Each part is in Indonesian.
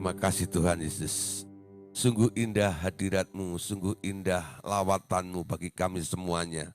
Terima kasih Tuhan Yesus. Sungguh indah hadirat-Mu, sungguh indah lawatan-Mu bagi kami semuanya.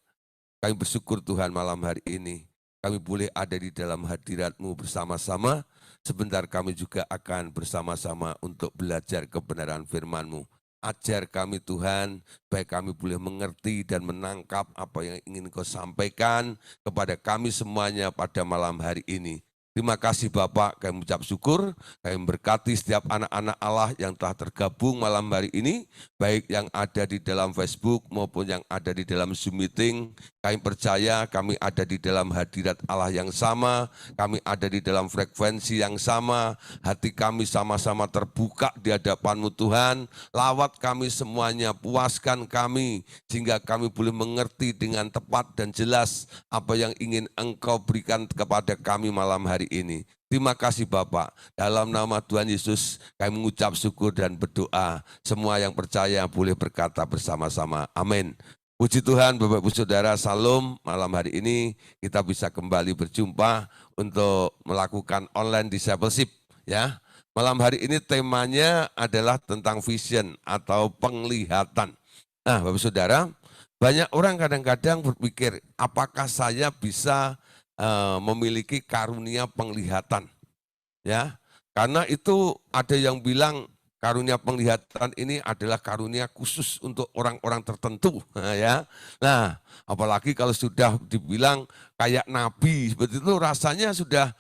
Kami bersyukur Tuhan malam hari ini. Kami boleh ada di dalam hadirat-Mu bersama-sama. Sebentar kami juga akan bersama-sama untuk belajar kebenaran firman-Mu. Ajar kami Tuhan, baik kami boleh mengerti dan menangkap apa yang ingin Kau sampaikan kepada kami semuanya pada malam hari ini. Terima kasih Bapak, kami mengucap syukur, kami memberkati setiap anak-anak Allah yang telah tergabung malam hari ini, baik yang ada di dalam Facebook maupun yang ada di dalam Zoom meeting. Kami percaya kami ada di dalam hadirat Allah yang sama, kami ada di dalam frekuensi yang sama, hati kami sama-sama terbuka di hadapan-Mu Tuhan. Lawat kami semuanya, puaskan kami, sehingga kami boleh mengerti dengan tepat dan jelas apa yang ingin Engkau berikan kepada kami malam hari ini. Terima kasih Bapak, dalam nama Tuhan Yesus kami mengucap syukur dan berdoa. Semua yang percaya boleh berkata bersama-sama, amin. Puji Tuhan Bapak Ibu Saudara, Salam. Malam hari ini kita bisa kembali berjumpa untuk melakukan online discipleship. Ya, malam hari ini temanya adalah tentang vision atau penglihatan. Nah Bapak Saudara, banyak orang kadang-kadang berpikir, apakah saya bisa memiliki karunia penglihatan, ya? Karena itu ada yang bilang karunia penglihatan ini adalah karunia khusus untuk orang-orang tertentu, ya. Nah, apalagi kalau sudah dibilang kayak nabi, seperti itu rasanya sudah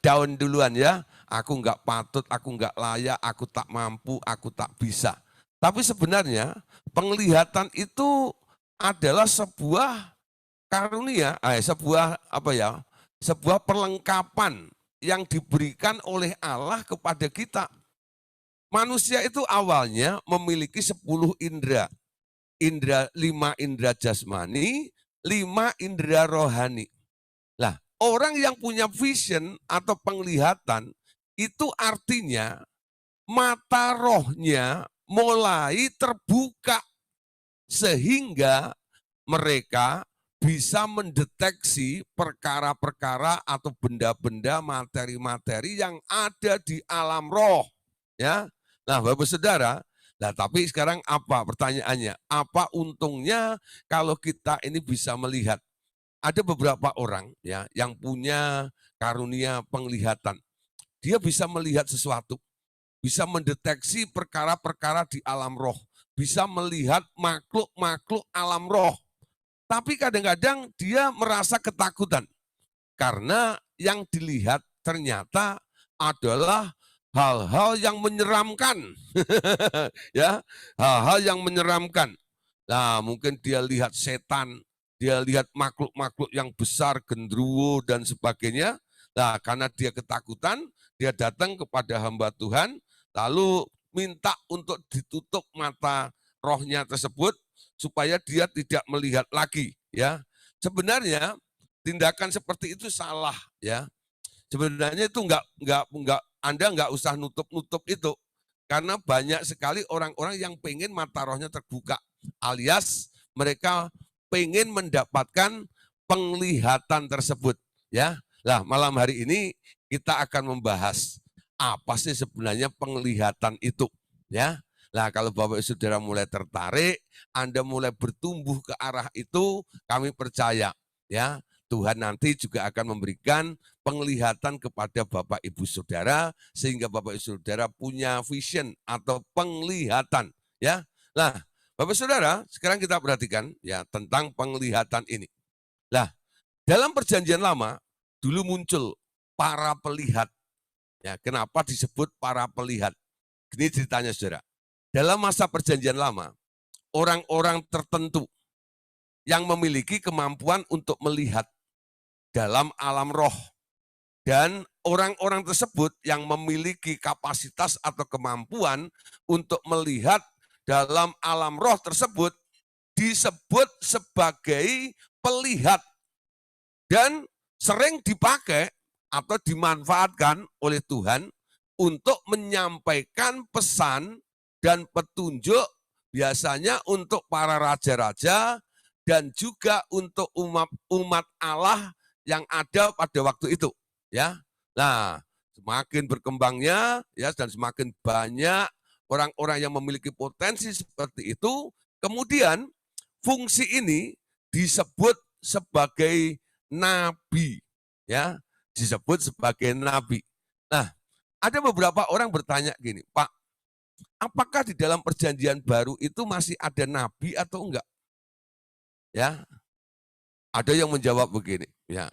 down duluan ya. Aku enggak patut, aku enggak layak, aku tak mampu, aku tak bisa. Tapi sebenarnya penglihatan itu adalah sebuah karunia, sebuah perlengkapan yang diberikan oleh Allah kepada kita. Manusia itu awalnya memiliki 10 indera. 5 indera jasmani, 5 indera rohani. Lah, orang yang punya vision atau penglihatan itu artinya mata rohnya mulai terbuka sehingga mereka bisa mendeteksi perkara-perkara atau benda-benda, materi-materi yang ada di alam roh. Ya, nah Bapak Saudara, nah tapi sekarang apa pertanyaannya? Apa untungnya kalau kita ini bisa melihat? Ada beberapa orang ya yang punya karunia penglihatan. Dia bisa melihat sesuatu, bisa mendeteksi perkara-perkara di alam roh, bisa melihat makhluk-makhluk alam roh. Tapi kadang-kadang dia merasa ketakutan karena yang dilihat ternyata adalah hal-hal yang menyeramkan. Ya, hal-hal yang menyeramkan. Nah, mungkin dia lihat setan, dia lihat makhluk-makhluk yang besar, genderuwo dan sebagainya. Nah, karena dia ketakutan, dia datang kepada hamba Tuhan, lalu minta untuk ditutup mata rohnya tersebut supaya dia tidak melihat lagi, ya. Sebenarnya tindakan seperti itu salah, ya. Sebenarnya itu enggak Anda enggak usah nutup-nutup itu. Karena banyak sekali orang-orang yang pengen mata rohnya terbuka, alias mereka pengen mendapatkan penglihatan tersebut, ya. Lah, malam hari ini kita akan membahas apa sih sebenarnya penglihatan itu, ya. Nah, kalau Bapak Saudara mulai tertarik, Anda mulai bertumbuh ke arah itu, kami percaya ya, Tuhan nanti juga akan memberikan penglihatan kepada Bapak Ibu Saudara sehingga Bapak Ibu Saudara punya vision atau penglihatan ya. Nah, Bapak Saudara, sekarang kita perhatikan ya tentang penglihatan ini. Nah, dalam perjanjian lama dulu muncul para pelihat. Ya, kenapa disebut para pelihat? Ini ceritanya Saudara. Dalam masa perjanjian lama, orang-orang tertentu yang memiliki kemampuan untuk melihat dalam alam roh. Dan orang-orang tersebut yang memiliki kapasitas atau kemampuan untuk melihat dalam alam roh tersebut disebut sebagai pelihat. Dan sering dipakai atau dimanfaatkan oleh Tuhan untuk menyampaikan pesan dan petunjuk biasanya untuk para raja-raja dan juga untuk umat Allah yang ada pada waktu itu, ya. Nah, Semakin berkembangnya ya dan semakin banyak orang-orang yang memiliki potensi seperti itu, kemudian fungsi ini disebut sebagai nabi, ya, disebut sebagai nabi. Nah, ada beberapa orang bertanya gini, Pak, apakah di dalam perjanjian baru itu masih ada nabi atau enggak? Ya, ada yang menjawab begini, ya,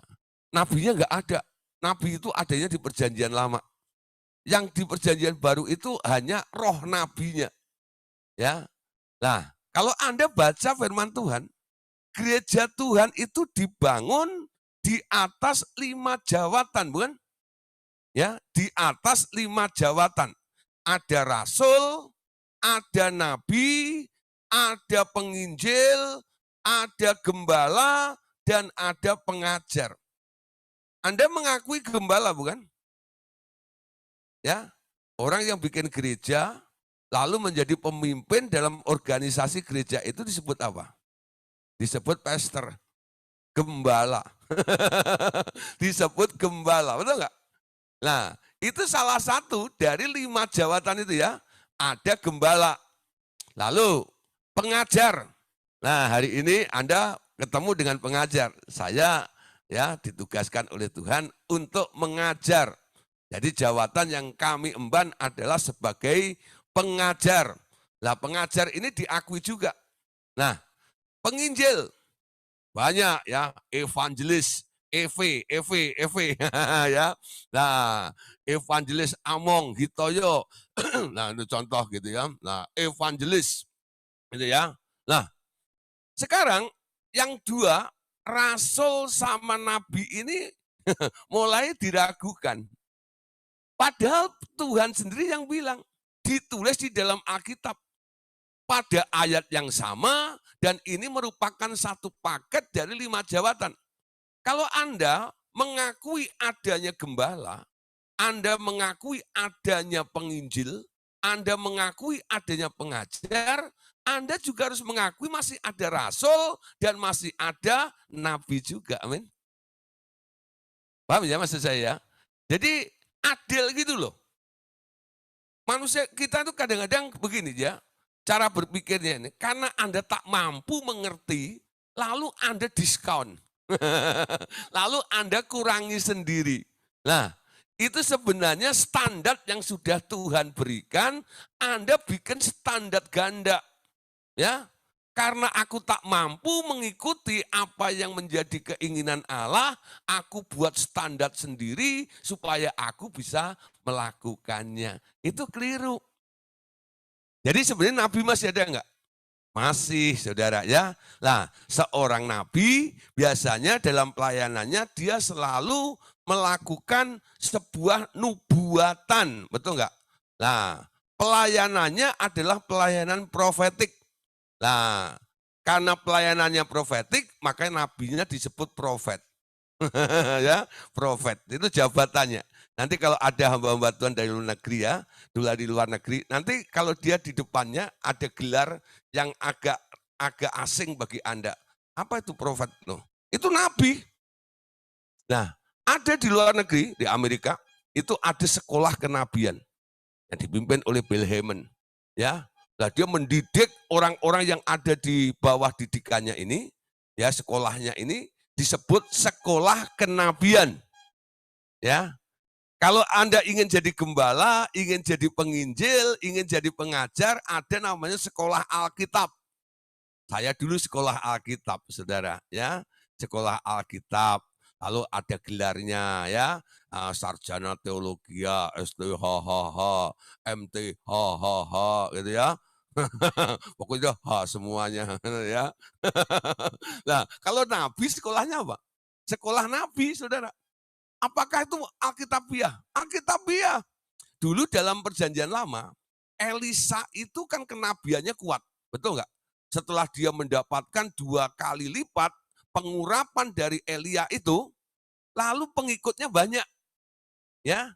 nabinya enggak ada. Nabi itu adanya di perjanjian lama. Yang di perjanjian baru itu hanya roh nabinya. Ya. Nah, kalau Anda baca firman Tuhan, gereja Tuhan itu dibangun di atas 5 jawatan, bukan? Ya, di atas 5 jawatan. Ada rasul, ada nabi, ada penginjil, ada gembala, dan ada pengajar. Anda mengakui gembala, bukan? Ya, orang yang bikin gereja lalu menjadi pemimpin dalam organisasi gereja itu disebut apa? Disebut pastor, gembala. Disebut gembala, betul nggak? Nah, itu salah satu dari 5 jawatan itu ya. Ada gembala. Lalu pengajar. Nah, hari ini Anda ketemu dengan pengajar. Saya ya ditugaskan oleh Tuhan untuk mengajar. Jadi jawatan yang kami emban adalah sebagai pengajar. Nah, pengajar ini diakui juga. Nah, penginjil banyak ya, evangelis, EV ya. Nah, evangelis Among, Hitoyo. Nah, itu contoh gitu ya. Nah, evangelis gitu ya. Nah, sekarang yang dua, rasul sama nabi ini mulai diragukan. Padahal Tuhan sendiri yang bilang, ditulis di dalam Alkitab pada ayat yang sama dan ini merupakan satu paket dari 5 jawatan. Kalau Anda mengakui adanya gembala, Anda mengakui adanya penginjil, Anda mengakui adanya pengajar, Anda juga harus mengakui masih ada rasul dan masih ada nabi juga. Amin. Paham ya maksud saya? Jadi adil gitu loh. Manusia kita itu kadang-kadang begini ya, cara berpikirnya ini, karena Anda tak mampu mengerti, lalu Anda diskon. Lalu Anda kurangi sendiri. Nah, itu sebenarnya standar yang sudah Tuhan berikan, Anda bikin standar ganda. Ya, karena aku tak mampu mengikuti apa yang menjadi keinginan Allah, aku buat standar sendiri supaya aku bisa melakukannya. Itu keliru. Jadi sebenarnya nabi masih ada enggak? Masih, saudara ya. Nah, seorang nabi biasanya dalam pelayanannya dia selalu melakukan sebuah nubuatan, betul enggak? Nah, pelayanannya adalah pelayanan profetik. Nah, karena pelayanannya profetik, makanya nabinya disebut profet. Ya, profet. Itu jabatannya. Nanti kalau ada hamba-hamba Tuhan dari luar negeri ya, di luar negeri, nanti kalau dia di depannya ada gelar yang agak asing bagi Anda. Apa itu profet? Loh, itu nabi. Nah, ada di luar negeri, di Amerika, itu ada sekolah kenabian yang dipimpin oleh Bill Hamon. Ya, nah, dia mendidik orang-orang yang ada di bawah didikannya ini, ya sekolahnya ini disebut sekolah kenabian. Ya, kalau Anda ingin jadi gembala, ingin jadi penginjil, ingin jadi pengajar, ada namanya sekolah Alkitab. Saya dulu sekolah Alkitab, saudara, ya sekolah Alkitab. Lalu ada gelarnya ya, sarjana teologi, STHHH, MTHHH gitu ya. Pokoknya semuanya ya. Nah, kalau nabi sekolahnya apa? Sekolah nabi, saudara. Apakah itu Alkitabiah? Alkitabiah. Dulu dalam perjanjian lama, Elisa itu kan kenabiannya kuat, betul nggak? Setelah dia mendapatkan 2 kali lipat pengurapan dari Elia itu, lalu pengikutnya banyak, ya.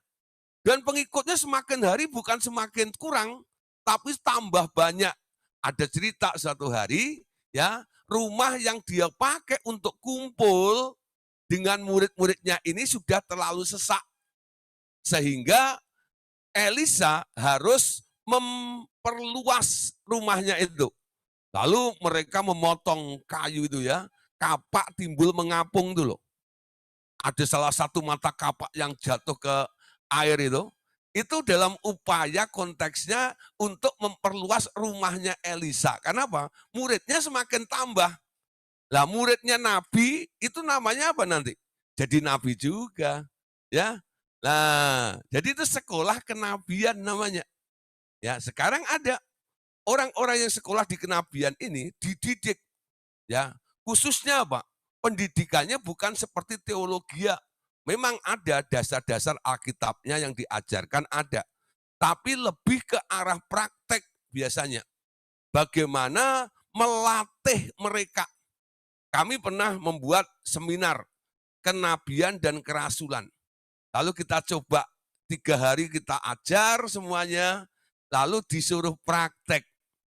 Dan pengikutnya semakin hari bukan semakin kurang, tapi tambah banyak. Ada cerita suatu hari, ya, rumah yang dia pakai untuk kumpul dengan murid-muridnya ini sudah terlalu sesak. Sehingga Elisa harus memperluas rumahnya itu. Lalu mereka memotong kayu itu ya, kapak timbul mengapung itu loh. Ada salah satu mata kapak yang jatuh ke air itu dalam upaya konteksnya untuk memperluas rumahnya Elisa. Kenapa? Muridnya semakin tambah. Lah muridnya nabi itu namanya apa nanti? Jadi nabi juga, ya. Nah, jadi itu sekolah kenabian namanya. Ya, sekarang ada orang-orang yang sekolah di kenabian ini dididik, ya. Khususnya apa? Pendidikannya bukan seperti teologi. Memang ada dasar-dasar Alkitabnya yang diajarkan ada. Tapi lebih ke arah praktek biasanya. Bagaimana melatih mereka. Kami pernah membuat seminar kenabian dan kerasulan. Lalu kita coba 3 hari kita ajar semuanya, lalu disuruh praktek.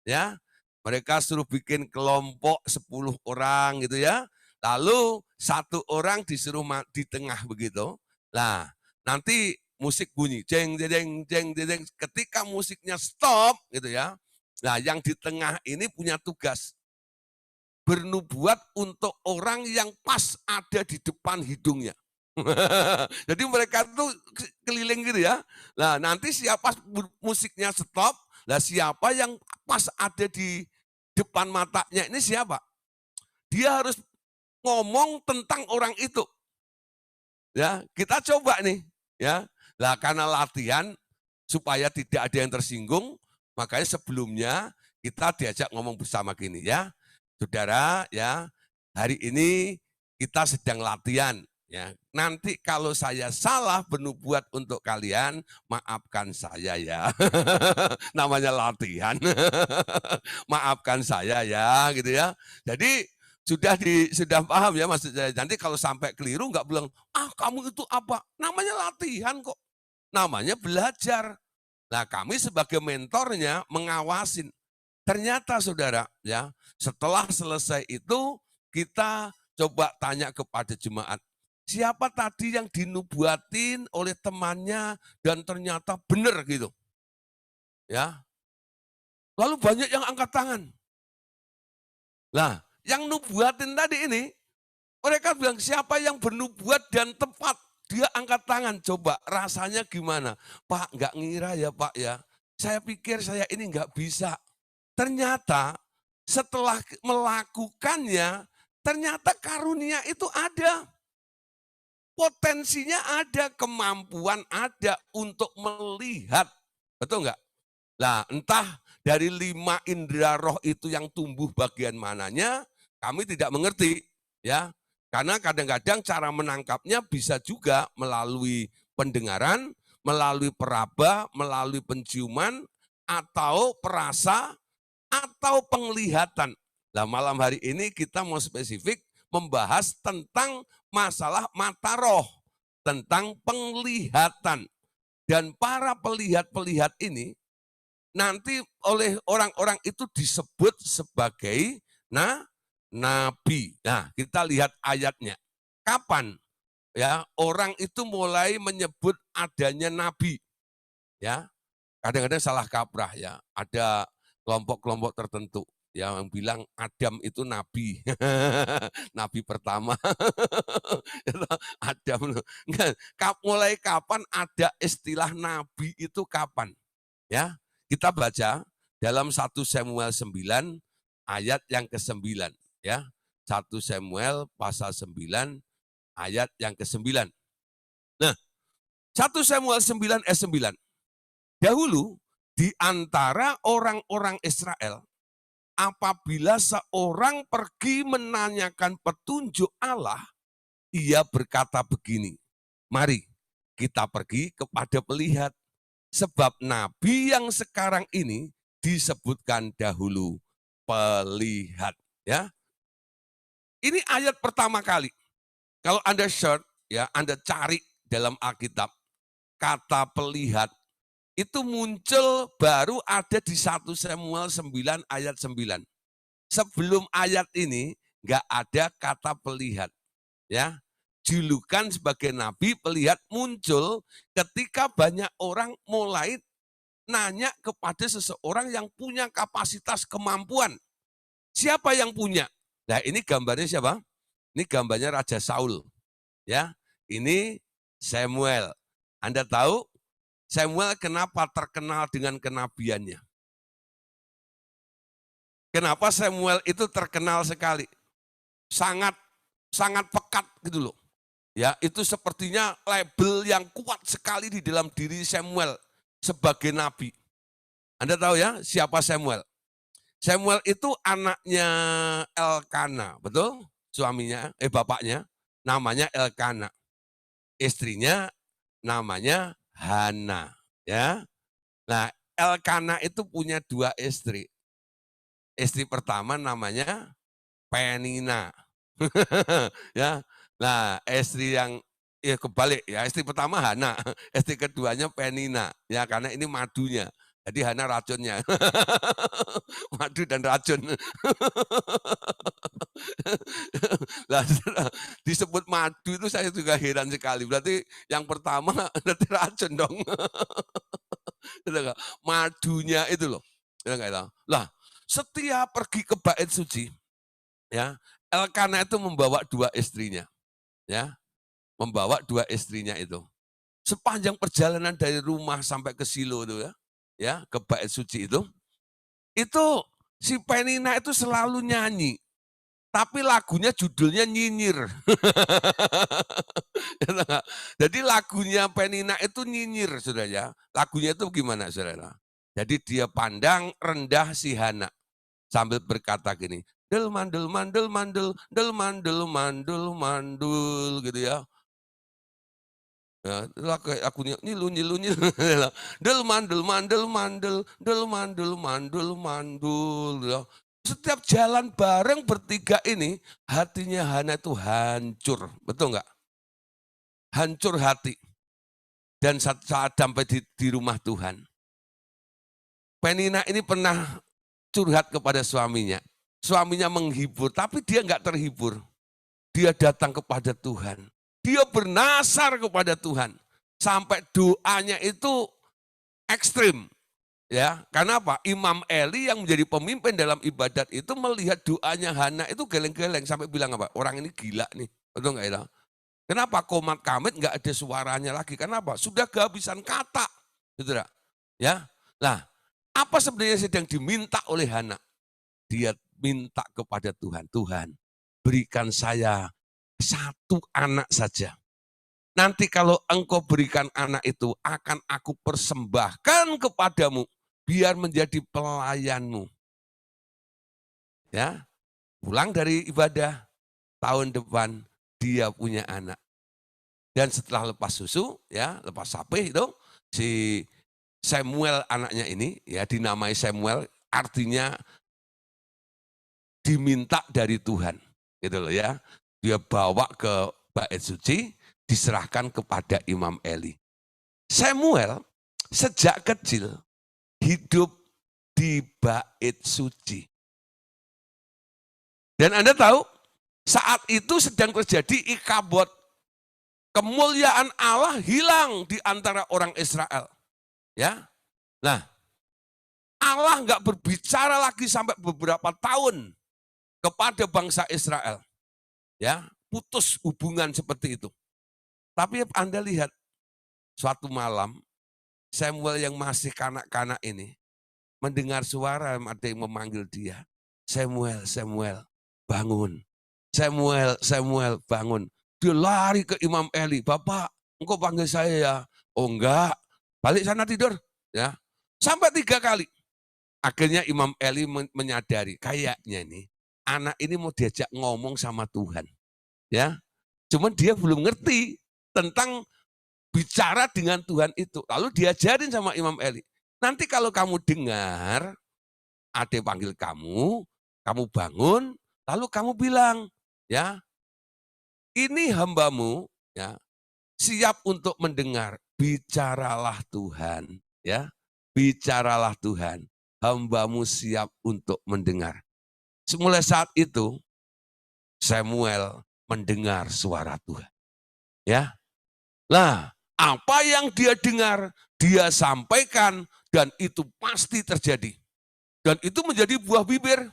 Ya, mereka suruh bikin kelompok 10 orang gitu ya. Lalu 1 orang disuruh di tengah begitu. Nah, nanti musik bunyi, jeng jeng jeng jeng. Ketika musiknya stop gitu ya. Nah, yang di tengah ini punya tugas bernubuat untuk orang yang pas ada di depan hidungnya. Jadi mereka tuh keliling gitu ya. Nah, nanti siapa musiknya stop, lah siapa yang pas ada di depan matanya ini siapa? Dia harus ngomong tentang orang itu. Ya, kita coba nih, ya. Lah karena latihan supaya tidak ada yang tersinggung, makanya sebelumnya kita diajak ngomong bersama gini ya. Saudara, ya, hari ini kita sedang latihan, ya. Nanti kalau saya salah bernubuat untuk kalian, maafkan saya ya. Namanya latihan. Maafkan saya ya, gitu ya. Jadi sudah paham ya maksud saya. Nanti kalau sampai keliru nggak bilang, ah kamu itu apa? Namanya latihan kok. Namanya belajar. Nah kami sebagai mentornya mengawasin. Ternyata saudara ya, setelah selesai itu kita coba tanya kepada jemaat, siapa tadi yang dinubuatin oleh temannya dan ternyata benar gitu. Ya. Lalu banyak yang angkat tangan. Nah, yang nubuatin tadi ini, mereka bilang siapa yang bernubuat dan tepat, dia angkat tangan. Coba rasanya gimana? Pak, nggak ngira ya Pak ya. Saya pikir saya ini nggak bisa. Ternyata setelah melakukannya, ternyata karunia itu ada. Potensinya ada, kemampuan ada untuk melihat. Betul nggak? Nah, entah dari 5 indera roh itu yang tumbuh bagian mananya, kami tidak mengerti. Ya, karena kadang-kadang cara menangkapnya bisa juga melalui pendengaran, melalui peraba, melalui penciuman, atau perasa, atau penglihatan. Nah, malam hari ini kita mau spesifik membahas tentang masalah mata roh, tentang penglihatan. Dan para pelihat-pelihat ini nanti oleh orang-orang itu disebut sebagai nabi. Nah, kita lihat ayatnya. Kapan ya orang itu mulai menyebut adanya nabi? Ya, kadang-kadang salah kaprah ya. Ada kelompok-kelompok tertentu yang bilang Adam itu nabi. Nabi pertama. Adam. Mulai kapan ada istilah nabi itu kapan? Ya, kita baca dalam 1 Samuel 9 ayat yang ke-9 ya. 1 Samuel pasal 9 ayat yang ke-9. Nah, 1 Samuel 9 ayat 9. Dahulu di antara orang-orang Israel, apabila seorang pergi menanyakan petunjuk Allah, ia berkata begini, mari kita pergi kepada pelihat. Sebab nabi yang sekarang ini disebutkan dahulu pelihat. Ya, ini ayat pertama kali. Kalau Anda search, ya, Anda cari dalam Alkitab, kata pelihat itu muncul baru ada di 1 Samuel 9 ayat 9. Sebelum ayat ini nggak ada kata pelihat. Ya, julukan sebagai nabi pelihat muncul ketika banyak orang mulai nanya kepada seseorang yang punya kapasitas kemampuan. Siapa yang punya? Nah, ini gambarnya siapa? Ini gambarnya Raja Saul. Ya, ini Samuel. Anda tahu Samuel kenapa terkenal dengan kenabiannya? Kenapa Samuel itu terkenal sekali? Sangat pekat gitu loh. Ya, itu sepertinya label yang kuat sekali di dalam diri Samuel sebagai nabi. Anda tahu ya siapa Samuel? Samuel itu anaknya Elkana, betul? Suaminya, bapaknya namanya Elkana. Istrinya namanya Hana, ya. Nah, Elkana itu punya 2 istri. Istri pertama namanya Penina. Ya. Nah, istri yang kebalik ya, istri pertama Hana, istri keduanya Penina. Ya, karena ini madunya. Jadi Hana racunnya. Madu dan racun. Nah, disebut madu itu saya juga heran sekali. Berarti yang pertama berarti racun dong. Madunya itu loh. Lah, setiap pergi ke bait suci, ya, Elkana itu membawa 2 istrinya, ya, membawa 2 istrinya itu. Sepanjang perjalanan dari rumah sampai ke Silo itu ya, ke bait suci itu si Penina itu selalu nyanyi. Tapi lagunya judulnya nyinyir. Jadi lagunya Penina itu nyinyir, saudara ya. Lagunya itu gimana, saudara? Jadi dia pandang rendah si Hana sambil berkata gini, del mandel mandel mandel, del mandel mandel mandul gitu ya. Ya, lagunya nyilu nyilu nyilu. Del mandel mandel mandel, del mandel mandel mandul ya. Setiap jalan bareng bertiga ini, hatinya Hana itu hancur. Betul nggak? Hancur hati. Dan saat sampai di rumah Tuhan, Penina ini pernah curhat kepada suaminya. Suaminya menghibur, tapi dia nggak terhibur. Dia datang kepada Tuhan. Dia bernasar kepada Tuhan. Sampai doanya itu ekstrim. Ya, karena apa? Imam Eli yang menjadi pemimpin dalam ibadat itu melihat doanya Hana itu geleng-geleng sampai bilang apa? Orang ini gila nih, betul nggak itu? Kenapa komat kamit nggak ada suaranya lagi? Kenapa? Sudah kehabisan kata, gitu ya. Nah, apa sebenarnya sedang diminta oleh Hana? Dia minta kepada Tuhan, Tuhan berikan saya 1 anak saja. Nanti kalau engkau berikan anak itu, akan aku persembahkan kepadamu, biar menjadi pelayanmu. Ya, pulang dari ibadah, tahun depan dia punya anak. Dan setelah lepas susu, ya, lepas sapi itu, si Samuel anaknya ini, ya dinamai Samuel, artinya diminta dari Tuhan, gitu loh ya. Dia bawa ke bait suci, diserahkan kepada Imam Eli. Samuel sejak kecil hidup di bait suci. Dan Anda tahu, saat itu sedang terjadi Ikabod. Kemuliaan Allah hilang di antara orang Israel. Ya, nah, Allah nggak berbicara lagi sampai beberapa tahun kepada bangsa Israel. Ya, putus hubungan seperti itu. Tapi Anda lihat, suatu malam Samuel yang masih kanak-kanak ini mendengar suara ada yang memanggil dia. Samuel, Samuel, bangun. Samuel, Samuel, bangun. Dia lari ke Imam Eli. Bapak, engkau panggil saya ya? Oh enggak, balik sana tidur. Ya, sampai 3 kali. Akhirnya Imam Eli menyadari, kayaknya ini anak ini mau diajak ngomong sama Tuhan. Ya, cuman dia belum ngerti tentang bicara dengan Tuhan itu. Lalu diajarin sama Imam Eli. Nanti kalau kamu dengar, ada panggil kamu bangun, lalu kamu bilang, ya, ini hambamu, ya, siap untuk mendengar. Bicaralah Tuhan, ya, bicaralah Tuhan. Hambamu siap untuk mendengar. Mulai saat itu, Samuel mendengar suara Tuhan. Ya. Lah, apa yang dia dengar, dia sampaikan dan itu pasti terjadi. Dan itu menjadi buah bibir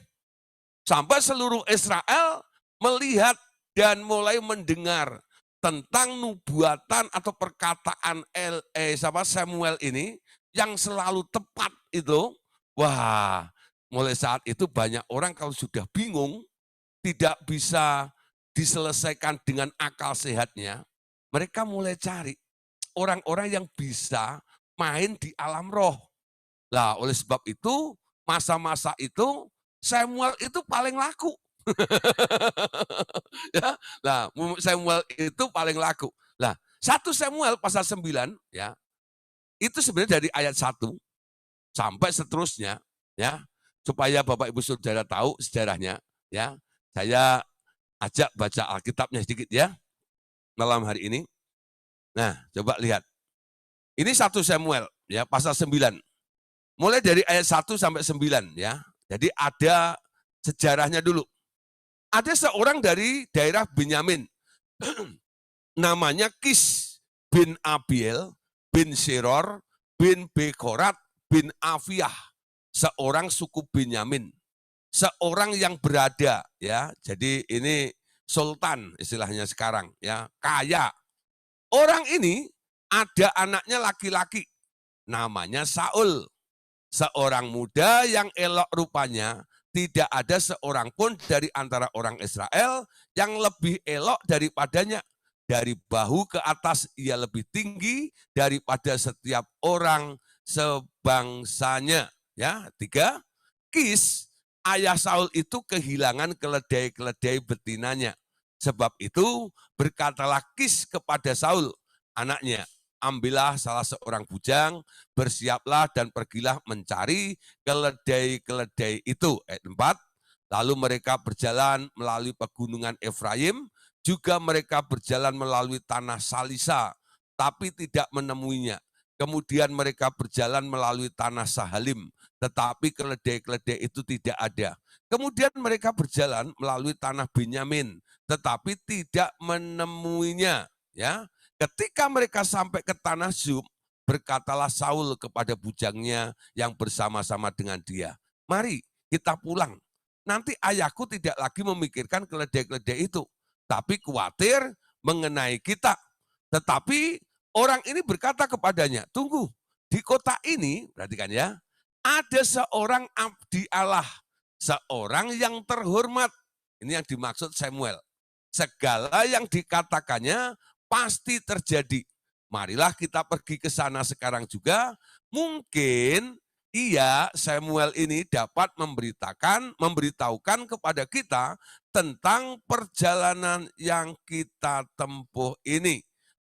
sampai seluruh Israel melihat dan mulai mendengar tentang nubuatan atau perkataan Samuel ini yang selalu tepat itu. Wah, mulai saat itu banyak orang kalau sudah bingung, tidak bisa diselesaikan dengan akal sehatnya, mereka mulai cari orang-orang yang bisa main di alam roh. Lah, oleh sebab itu, masa-masa itu Samuel itu paling laku. Ya, nah, Samuel itu paling laku. Lah, 1 Samuel pasal 9 ya, itu sebenarnya dari ayat 1 sampai seterusnya ya, supaya Bapak Ibu Saudara tahu sejarahnya ya. Saya ajak baca Alkitabnya sedikit ya malam hari ini. Nah, coba lihat. Ini 1 Samuel ya, pasal 9. Mulai dari ayat 1 sampai 9 ya. Jadi ada sejarahnya dulu. Ada seorang dari daerah Benyamin. Namanya Kis bin Abiel bin Seror bin Bekorat bin Afiah. Seorang suku Benyamin. Seorang yang berada ya. Jadi ini sultan istilahnya sekarang ya, kaya. Orang ini ada anaknya laki-laki namanya Saul. Seorang muda yang elok rupanya, tidak ada seorang pun dari antara orang Israel yang lebih elok daripadanya. Dari bahu ke atas ia lebih tinggi daripada setiap orang sebangsanya. Ya, 3. Kis, ayah Saul itu kehilangan keledai-keledai betinanya. Sebab itu berkatalah Kis kepada Saul, anaknya, ambillah salah seorang bujang, bersiaplah dan pergilah mencari keledai-keledai itu. Ayat 4. Lalu mereka berjalan melalui pegunungan Efraim, juga mereka berjalan melalui tanah Salisa, tapi tidak menemuinya. Kemudian mereka berjalan melalui tanah Sahalim, tetapi keledai-keledai itu tidak ada. Kemudian mereka berjalan melalui tanah Benyamin, tetapi tidak menemuinya. Ya, ketika mereka sampai ke tanah Zub, berkatalah Saul kepada bujangnya yang bersama-sama dengan dia, mari kita pulang. Nanti ayahku tidak lagi memikirkan keledai-keledai itu, tapi khawatir mengenai kita. Tetapi orang ini berkata kepadanya, tunggu, di kota ini, perhatikan ya, ada seorang abdi Allah, seorang yang terhormat. Ini yang dimaksud Samuel. Segala yang dikatakannya pasti terjadi. Marilah kita pergi ke sana sekarang juga. Mungkin Samuel ini dapat memberitahukan kepada kita tentang perjalanan yang kita tempuh ini.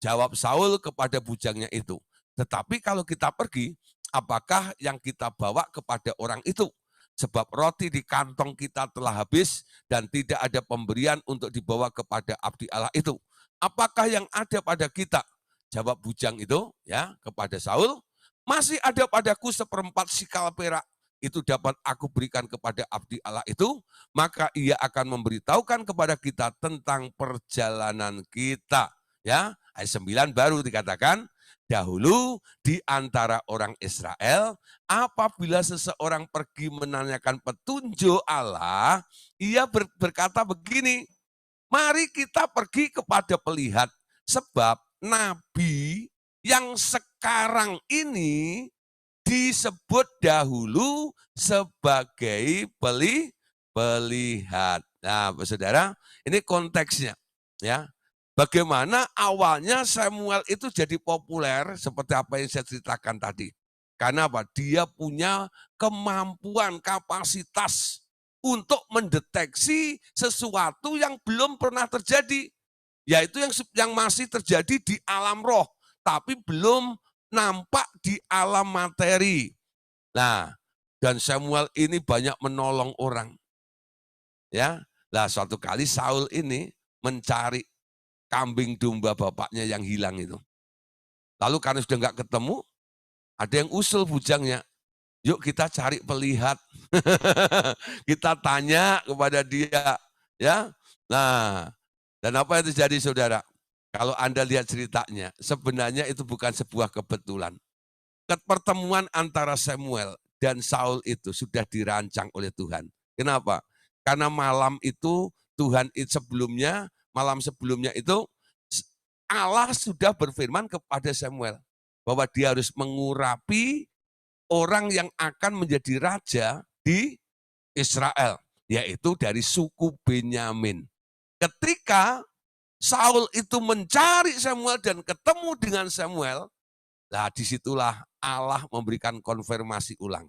Jawab Saul kepada bujangnya itu. Tetapi kalau kita pergi, apakah yang kita bawa kepada orang itu? Sebab roti di kantong kita telah habis dan tidak ada pemberian untuk dibawa kepada abdi Allah itu. Apakah yang ada pada kita? Jawab bujang itu ya kepada Saul, masih ada padaku 1/4 sikal perak, itu dapat aku berikan kepada abdi Allah itu, maka ia akan memberitahukan kepada kita tentang perjalanan kita. Ya, ayat 9 baru dikatakan, dahulu di antara orang Israel, apabila seseorang pergi menanyakan petunjuk Allah, ia berkata begini, mari kita pergi kepada pelihat, sebab nabi yang sekarang ini disebut dahulu sebagai pelihat. Nah, saudara, ini konteksnya. Ya, bagaimana awalnya Samuel itu jadi populer seperti apa yang saya ceritakan tadi. Karena apa? Dia punya kemampuan, kapasitas untuk mendeteksi sesuatu yang belum pernah terjadi. Yaitu yang masih terjadi di alam roh, tapi belum nampak di alam materi. Nah, dan Samuel ini banyak menolong orang. Ya, nah suatu kali Saul ini mencari kambing domba bapaknya yang hilang itu. Lalu karena sudah nggak ketemu, ada yang usul bujangnya, yuk kita cari pelihat. Kita tanya kepada dia, ya. Nah, dan apa yang terjadi saudara? Kalau Anda lihat ceritanya, sebenarnya itu bukan sebuah kebetulan. Pertemuan antara Samuel dan Saul itu sudah dirancang oleh Tuhan. Kenapa? Karena malam itu Tuhan sebelumnya, malam sebelumnya itu Allah sudah berfirman kepada Samuel bahwa dia harus mengurapi orang yang akan menjadi raja di Israel, yaitu dari suku Benyamin. Ketika Saul itu mencari Samuel dan ketemu dengan Samuel, nah disitulah Allah memberikan konfirmasi ulang.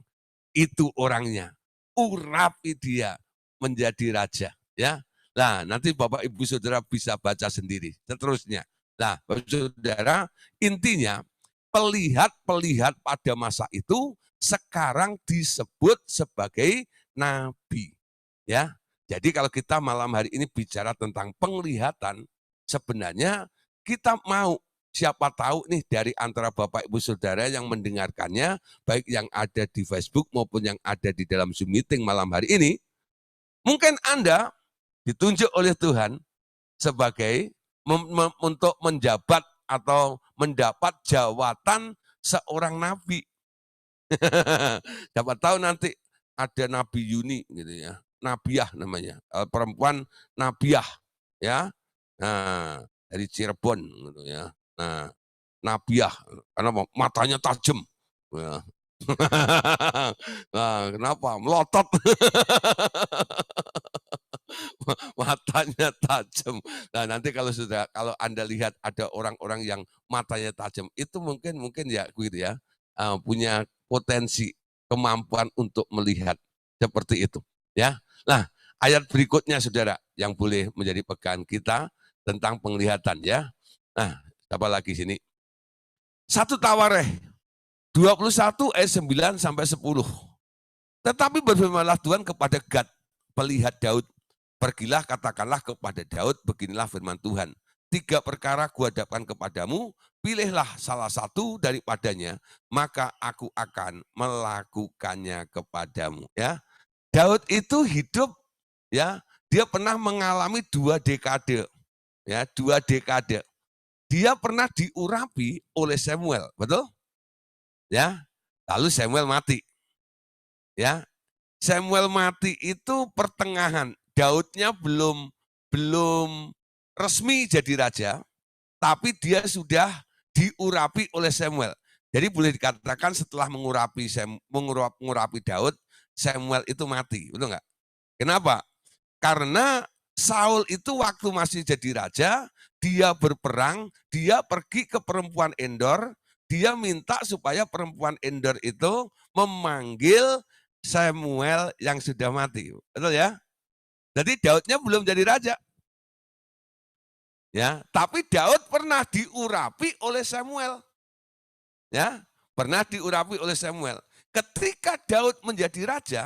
Itu orangnya, urapi dia menjadi raja. Ya, nah nanti Bapak Ibu Saudara bisa baca sendiri. Seterusnya, nah Bapak Saudara, intinya pelihat-pelihat pada masa itu sekarang disebut sebagai nabi. Ya, jadi kalau kita malam hari ini bicara tentang penglihatan, sebenarnya kita mau, siapa tahu nih dari antara Bapak Ibu Saudara yang mendengarkannya, baik yang ada di Facebook maupun yang ada di dalam Zoom meeting malam hari ini, mungkin Anda ditunjuk oleh Tuhan sebagai untuk menjabat atau mendapat jawatan seorang nabi. Siapa tahu nanti ada Nabi Yuni gitu ya, Nabiah namanya, perempuan Nabiah ya. Nah, dari Cirebon gitu ya. Nah, Nabiah karena matanya tajam. Ya. Nah, kenapa? Melotot. Matanya tajam. Nah, nanti kalau Anda lihat ada orang-orang yang matanya tajam, itu mungkin ya gitu ya, punya potensi kemampuan untuk melihat seperti itu, ya. Nah, ayat berikutnya Saudara yang boleh menjadi pegangan kita tentang penglihatan ya. Nah, siapa lagi sini? 1 Tawarikh 21 ayat 9 sampai 10. Tetapi berfirmanlah Tuhan kepada Gad, pelihat Daud, pergilah katakanlah kepada Daud, beginilah firman Tuhan. 3 perkara kuhadapkan kepadamu, pilihlah salah satu daripadanya, maka aku akan melakukannya kepadamu. Ya, Daud itu hidup, ya, dia pernah mengalami 2 dekade, ya, 2 dekade. Dia pernah diurapi oleh Samuel, betul? Ya, lalu Samuel mati. Ya, Samuel mati itu pertengahan. Daudnya belum resmi jadi raja, tapi dia sudah diurapi oleh Samuel. Jadi boleh dikatakan setelah mengurapi Daud, Samuel itu mati, betul nggak? Kenapa? Karena Saul itu waktu masih jadi raja, dia berperang, dia pergi ke perempuan Endor, dia minta supaya perempuan Endor itu memanggil Samuel yang sudah mati. Betul ya? Jadi Daudnya belum jadi raja. Ya, tapi Daud pernah diurapi oleh Samuel. Ya, pernah diurapi oleh Samuel. Ketika Daud menjadi raja,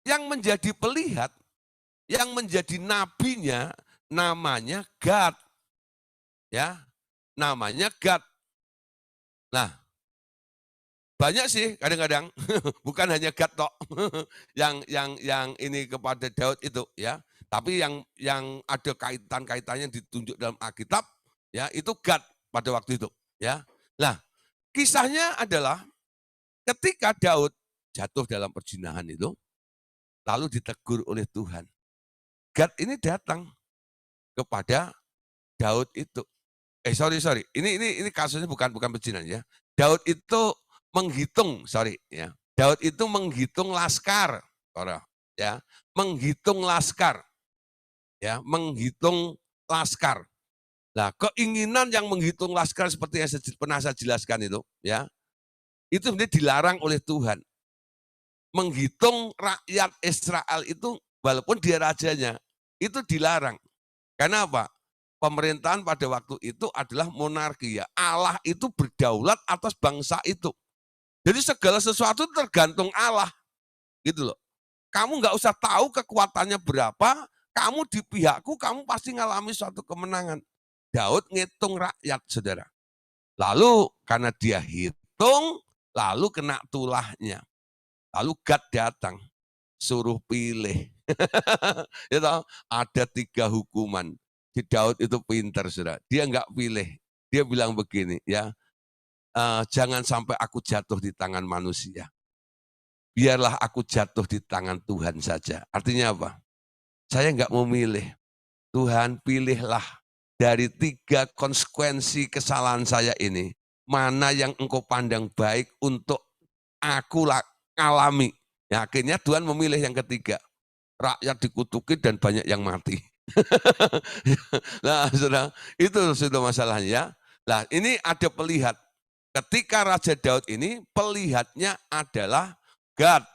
yang menjadi pelihat, yang menjadi nabinya namanya Gad. Ya, namanya Gad. Nah, banyak sih kadang-kadang bukan hanya Gad tok yang ini kepada Daud itu ya, tapi yang ada kaitannya ditunjuk dalam Alkitab ya, itu Gad pada waktu itu ya. Nah, kisahnya adalah ketika Daud jatuh dalam perzinahan itu lalu ditegur oleh Tuhan. Gad ini datang kepada Daud itu. Sorry. Ini kasusnya bukan perzinahan ya. Daud itu menghitung, ya. Daud itu menghitung laskar, orang ya, menghitung laskar. Ya, menghitung laskar. Nah, keinginan yang menghitung laskar seperti yang pernah saya jelaskan itu, ya. Itu sebenarnya dilarang oleh Tuhan. Menghitung rakyat Israel itu walaupun dia rajanya, itu dilarang. Karena apa? Pemerintahan pada waktu itu adalah monarki ya. Allah itu berdaulat atas bangsa itu. Jadi segala sesuatu tergantung Allah. Gitu loh. Kamu nggak usah tahu kekuatannya berapa, kamu di pihakku, kamu pasti ngalami suatu kemenangan. Daud ngitung rakyat, saudara. Lalu karena dia hitung, lalu kena tulahnya. Lalu Gad datang, suruh pilih. Ada 3 hukuman. Si Daud itu pintar, Saudara. Dia enggak pilih. Dia bilang begini, ya, jangan sampai aku jatuh di tangan manusia. Biarlah aku jatuh di tangan Tuhan saja. Artinya apa? Saya enggak mau milih. Tuhan, pilihlah dari 3 konsekuensi kesalahan saya ini, mana yang Engkau pandang baik untuk aku alami. Ya, akhirnya Tuhan memilih yang ketiga. Rakyat dikutuki dan banyak yang mati. Nah, Saudara, itu sudah masalahnya, ya. Nah, ini ada pelihat. Ketika Raja Daud ini pelihatnya adalah God,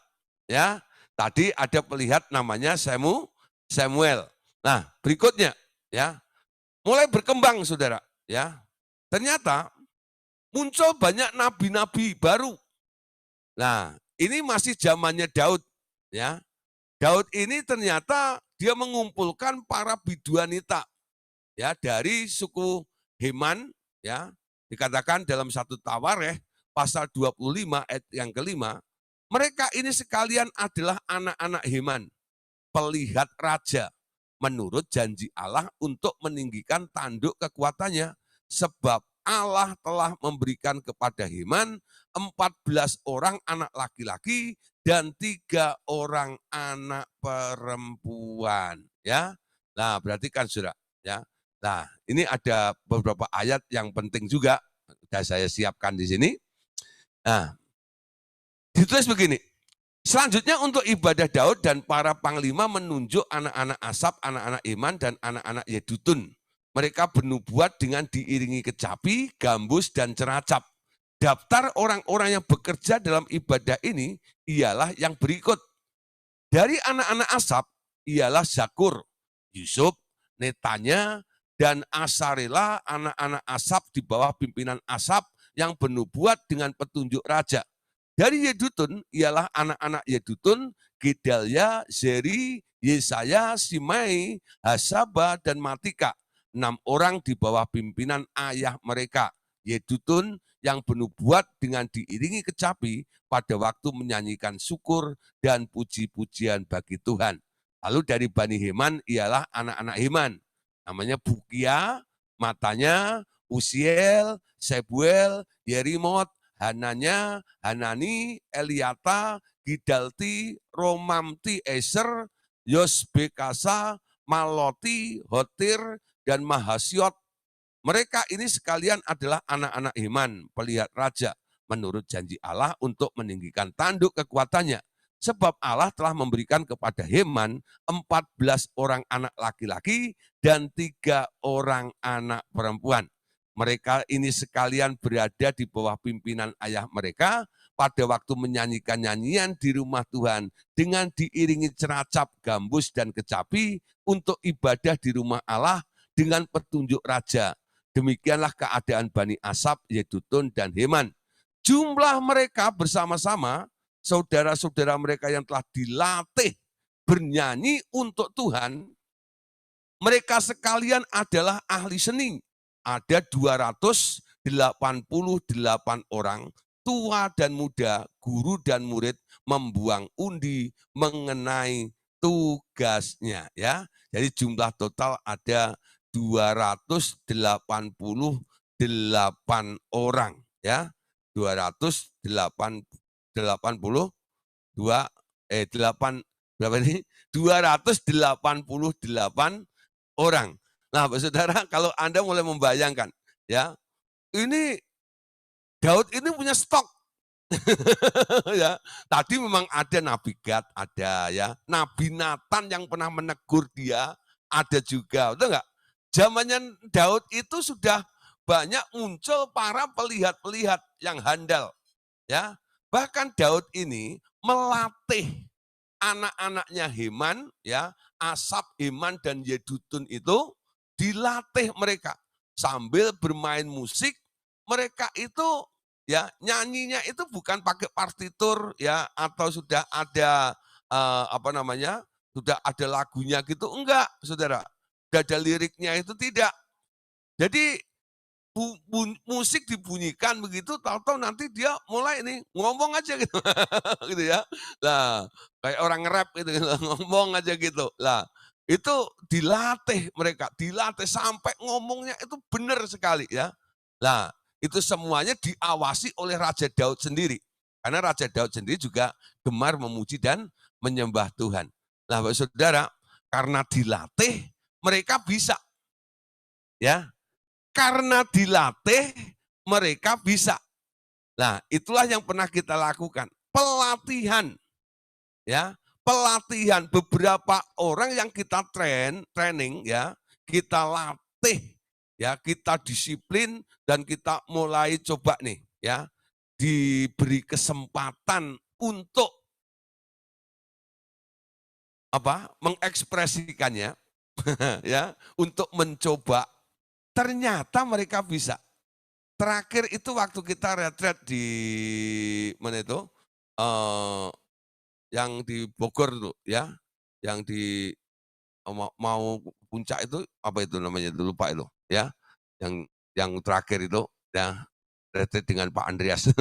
ya. Tadi ada pelihat namanya Samuel. Nah, berikutnya, ya. Mulai berkembang, Saudara, ya. Ternyata muncul banyak nabi-nabi baru. Nah, ini masih zamannya Daud, ya. Daud ini ternyata dia mengumpulkan para biduanita, ya, dari suku Heman, ya. Dikatakan dalam 1 Tawarikh pasal 25 ayat yang kelima, mereka ini sekalian adalah anak-anak Heman, pelihat raja, menurut janji Allah untuk meninggikan tanduk kekuatannya. Sebab Allah telah memberikan kepada Heman 14 orang anak laki-laki dan 3 orang anak perempuan. Ya, nah berarti kan Saudara, ya. Nah ini ada beberapa ayat yang penting juga, sudah saya siapkan di sini. Nah, ditulis begini. Selanjutnya untuk ibadah Daud dan para panglima menunjuk anak-anak Asap, anak-anak Iman, dan anak-anak Yedutun. Mereka bernubuat dengan diiringi kecapi, gambus, dan ceracap. Daftar orang-orang yang bekerja dalam ibadah ini ialah yang berikut. Dari anak-anak Asap ialah Zakur, Yusuf, Netanya, dan Asarela, anak-anak Asap di bawah pimpinan Asap yang bernubuat dengan petunjuk raja. Dari Yedutun ialah anak-anak Yedutun, Gedalia, Zeri, Yesaya, Simei, Hasaba, dan Matika. 6 orang di bawah pimpinan ayah mereka. Yedutun yang bernubuat dengan diiringi kecapi pada waktu menyanyikan syukur dan puji-pujian bagi Tuhan. Lalu dari Bani Heman ialah anak-anak Heman. Namanya Bukia, Matanya, Usiel, Sebuel, Yerimot, Hananya, Hanani, Eliata, Gidalti, Romamti, Eser, Yosbekasa, Maloti, Hotir, dan Mahasiot. Mereka ini sekalian adalah anak-anak Heman, pelihat raja, menurut janji Allah untuk meninggikan tanduk kekuatannya. Sebab Allah telah memberikan kepada Heman 14 orang anak laki-laki dan 3 orang anak perempuan. Mereka ini sekalian berada di bawah pimpinan ayah mereka pada waktu menyanyikan nyanyian di rumah Tuhan dengan diiringi ceracap, gambus, dan kecapi untuk ibadah di rumah Allah dengan petunjuk raja. Demikianlah keadaan Bani Asap, Yedutun, dan Heman. Jumlah mereka bersama-sama, saudara-saudara mereka yang telah dilatih bernyanyi untuk Tuhan, mereka sekalian adalah ahli seni. Ada 288 orang, tua dan muda, guru dan murid membuang undi mengenai tugasnya. Ya, jadi jumlah total ada 288 orang, ya. 282 8 berapa ini? 288 orang. Nah, Saudara, kalau Anda mulai membayangkan, ya, ini Daud ini punya stok. Ya, tadi memang ada Nabi Gad, ada, ya. Nabi Nathan yang pernah menegur dia, ada juga, betul enggak? Zamannya Daud itu sudah banyak muncul para pelihat-pelihat yang handal, ya. Bahkan Daud ini melatih anak-anaknya Heman, ya, Asap, Heman, dan Yedutun itu dilatih mereka sambil bermain musik. Mereka itu, ya, nyanyinya itu bukan pakai partitur, ya, atau sudah ada sudah ada lagunya gitu, enggak, Saudara. Tidak ada liriknya itu, tidak. Jadi musik dibunyikan begitu, tahu-tahu nanti dia mulai nih ngomong aja gitu, gitu ya. Lah, kayak orang nge-rap gitu, ngomong aja gitu. Lah, Itu dilatih mereka, dilatih sampai ngomongnya itu benar sekali ya. Nah, itu semuanya diawasi oleh Raja Daud sendiri. Karena Raja Daud sendiri juga gemar memuji dan menyembah Tuhan. Nah, Bapak Saudara, karena dilatih mereka bisa. Ya. Karena dilatih mereka bisa. Nah, itulah yang pernah kita lakukan. Pelatihan. Ya, pelatihan beberapa orang yang kita training ya, kita latih ya, kita disiplin dan kita mulai coba nih ya, diberi kesempatan untuk mengekspresikannya ya, untuk mencoba. Ternyata mereka bisa. Terakhir itu waktu kita retret di mana itu? Yang di Bogor tuh ya, yang di mau puncak itu, apa itu namanya itu, lupa itu ya, yang terakhir itu ya, retret dengan Pak Andreas.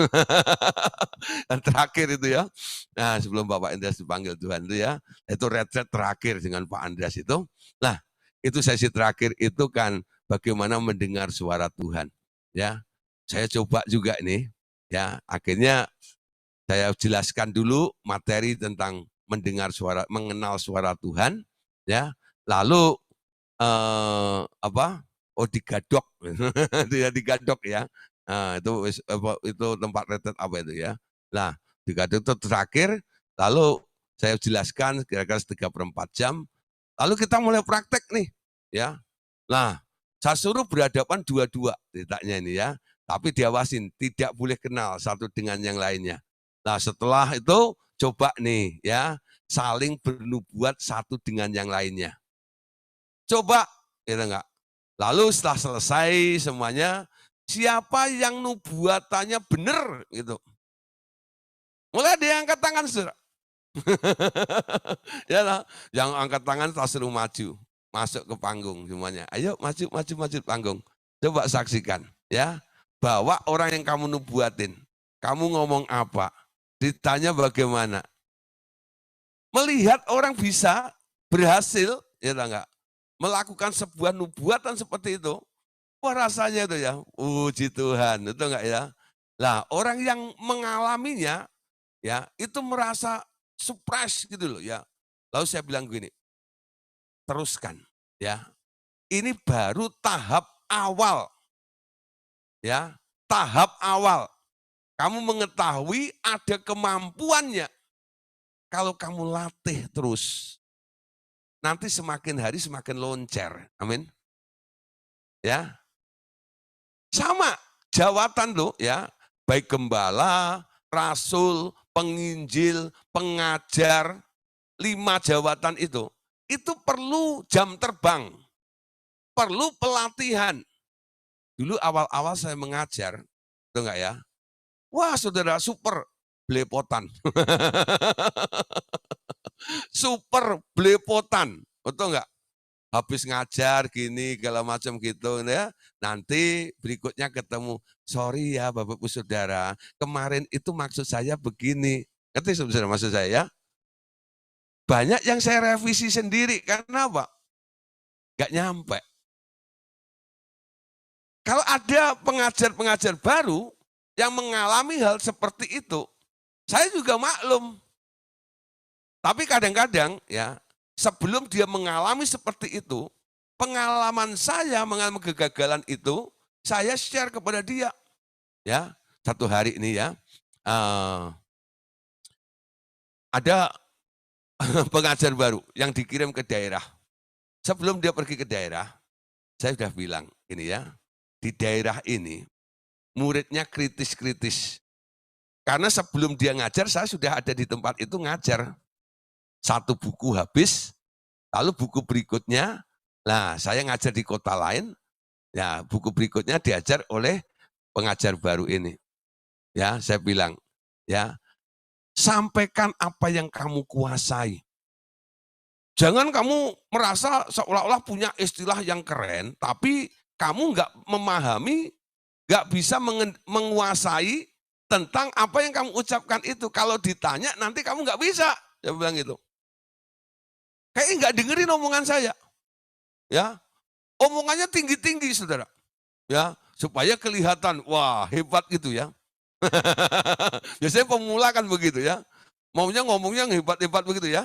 Yang terakhir itu ya. Nah, sebelum Bapak Andreas dipanggil Tuhan itu ya, itu retret terakhir dengan Pak Andreas itu. Nah, itu sesi terakhir itu kan bagaimana mendengar suara Tuhan. Ya, saya coba juga nih ya, akhirnya saya jelaskan dulu materi tentang mengenal suara Tuhan, ya. Lalu digadok, tidak digadok ya. Nah, itu tempat retret apa itu ya. Nah, digadok itu terakhir, lalu saya jelaskan kira-kira 3/4 jam, lalu kita mulai praktek nih, ya. Nah, saya suruh berhadapan dua-dua ceritanya ini ya, tapi diawasin, tidak boleh kenal satu dengan yang lainnya. Nah, setelah itu coba nih ya, saling bernubuat satu dengan yang lainnya. Coba, gitu enggak. Lalu setelah selesai semuanya, siapa yang nubuatannya benar gitu. Mulai diangkat tangan, Saudara. Ya lah, yang angkat tangan tak suruh maju, masuk ke panggung semuanya. Ayo maju, maju, maju panggung. Coba saksikan ya. Bawa orang yang kamu nubuatin. Kamu ngomong apa? Ditanya bagaimana? Melihat orang bisa berhasil, ya enggak? Melakukan sebuah nubuatan seperti itu, wah rasanya itu ya, puji Tuhan, itu enggak ya? Lah orang yang mengalaminya, ya itu merasa surprise gitu loh ya. Lalu saya bilang gini, teruskan ya. Ini baru tahap awal, ya tahap awal. Kamu mengetahui ada kemampuannya. Kalau kamu latih terus, nanti semakin hari semakin loncer. Amin. Ya, sama jawatan loh ya, baik gembala, rasul, penginjil, pengajar, 5 jawatan itu perlu jam terbang, perlu pelatihan. Dulu awal-awal saya mengajar, itu enggak ya? Wah saudara super belepotan. Super belepotan, betul enggak? Habis ngajar gini segala macam gitu ya. Nanti berikutnya ketemu, sorry ya Bapak Ibu Saudara, kemarin itu maksud saya begini. Ngerti saudara maksud saya ya? Banyak yang saya revisi sendiri, karena apa? Gak nyampe. Kalau ada pengajar-pengajar baru yang mengalami hal seperti itu, saya juga maklum. Tapi kadang-kadang ya, sebelum dia mengalami seperti itu, pengalaman saya mengalami kegagalan itu, saya share kepada dia. Ya, satu hari ini ya, ada pengajar baru yang dikirim ke daerah. Sebelum dia pergi ke daerah, saya sudah bilang, ini ya, di daerah ini muridnya kritis-kritis. Karena sebelum dia ngajar, saya sudah ada di tempat itu ngajar. Satu buku habis, lalu buku berikutnya, nah saya ngajar di kota lain, ya buku berikutnya diajar oleh pengajar baru ini. Ya, saya bilang, ya, sampaikan apa yang kamu kuasai. Jangan kamu merasa seolah-olah punya istilah yang keren, tapi kamu nggak memahami, nggak bisa menguasai tentang apa yang kamu ucapkan itu. Kalau ditanya nanti kamu nggak bisa, saya bilang gitu. Kayaknya nggak dengerin omongan saya. Ya, omongannya tinggi-tinggi, saudara. Ya, supaya kelihatan, wah hebat gitu ya. Biasanya pemula kan begitu ya. Maunya ngomongnya yang hebat-hebat begitu ya.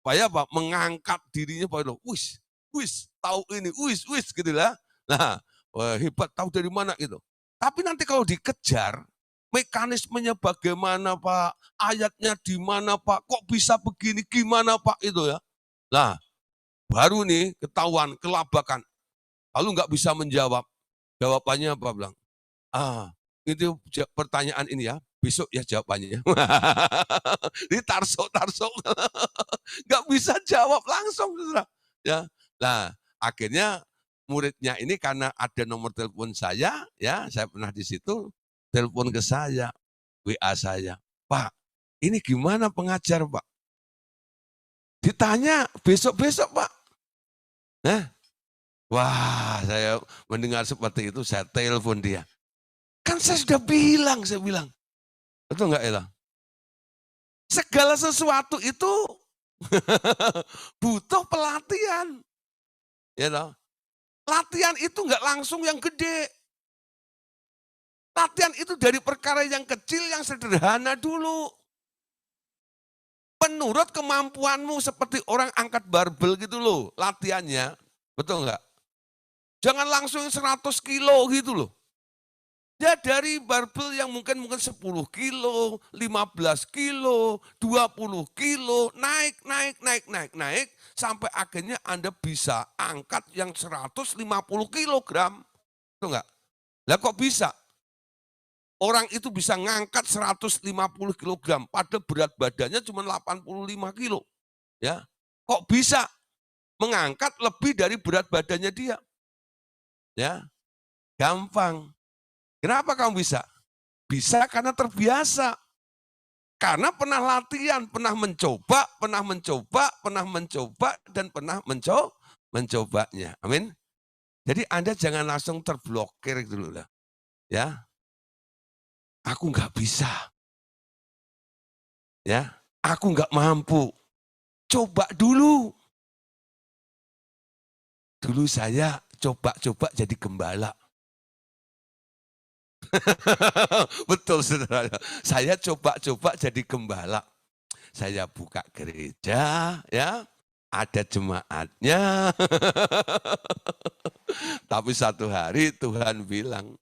Supaya apa? Mengangkat dirinya, wis, wis, tahu ini, wis, gitu lah. Nah, wah, hebat, tahu dari mana gitu. Tapi nanti kalau dikejar, mekanismenya bagaimana Pak, ayatnya di mana Pak, kok bisa begini, gimana Pak itu ya. Nah, baru nih ketahuan, kelabakan. Lalu nggak bisa menjawab. Jawabannya apa bilang? Itu pertanyaan ini ya, besok ya jawabannya. Ini tarsok. Nggak bisa jawab langsung, saudara. Ya, nah akhirnya muridnya ini karena ada nomor telepon saya, ya saya pernah di situ, telepon ke saya, WA saya, Pak, ini gimana pengajar Pak? Ditanya besok-besok Pak. Nah, wah saya mendengar seperti itu, saya telepon dia. Kan saya sudah bilang, saya bilang. Betul nggak Ella? Segala sesuatu itu butuh pelatihan. Ya toh? Latihan itu nggak langsung yang gede. Latihan itu dari perkara yang kecil, yang sederhana dulu. Menurut kemampuanmu seperti orang angkat barbel gitu loh, latihannya. Betul nggak? Jangan langsung 100 kilo gitu loh. Ya dari barbel yang mungkin 10 kilo, 15 kilo, 20 kilo, naik, sampai akhirnya Anda bisa angkat yang 150 kilogram. Itu enggak? Lah kok bisa? Orang itu bisa ngangkat 150 kilogram, padahal berat badannya cuma 85 kilo. Ya, kok bisa mengangkat lebih dari berat badannya dia? Ya, gampang. Kenapa kamu bisa? Bisa karena terbiasa. Karena pernah latihan, pernah mencoba, dan pernah mencobanya. Amin. Jadi Anda jangan langsung terblokir dulu lah. Ya, aku nggak bisa. Ya, aku nggak mampu. Coba dulu. Dulu saya coba jadi gembala. Betul saudara. Saya coba jadi gembala. Saya buka gereja, ya, ada jemaatnya. Tapi satu hari Tuhan bilang,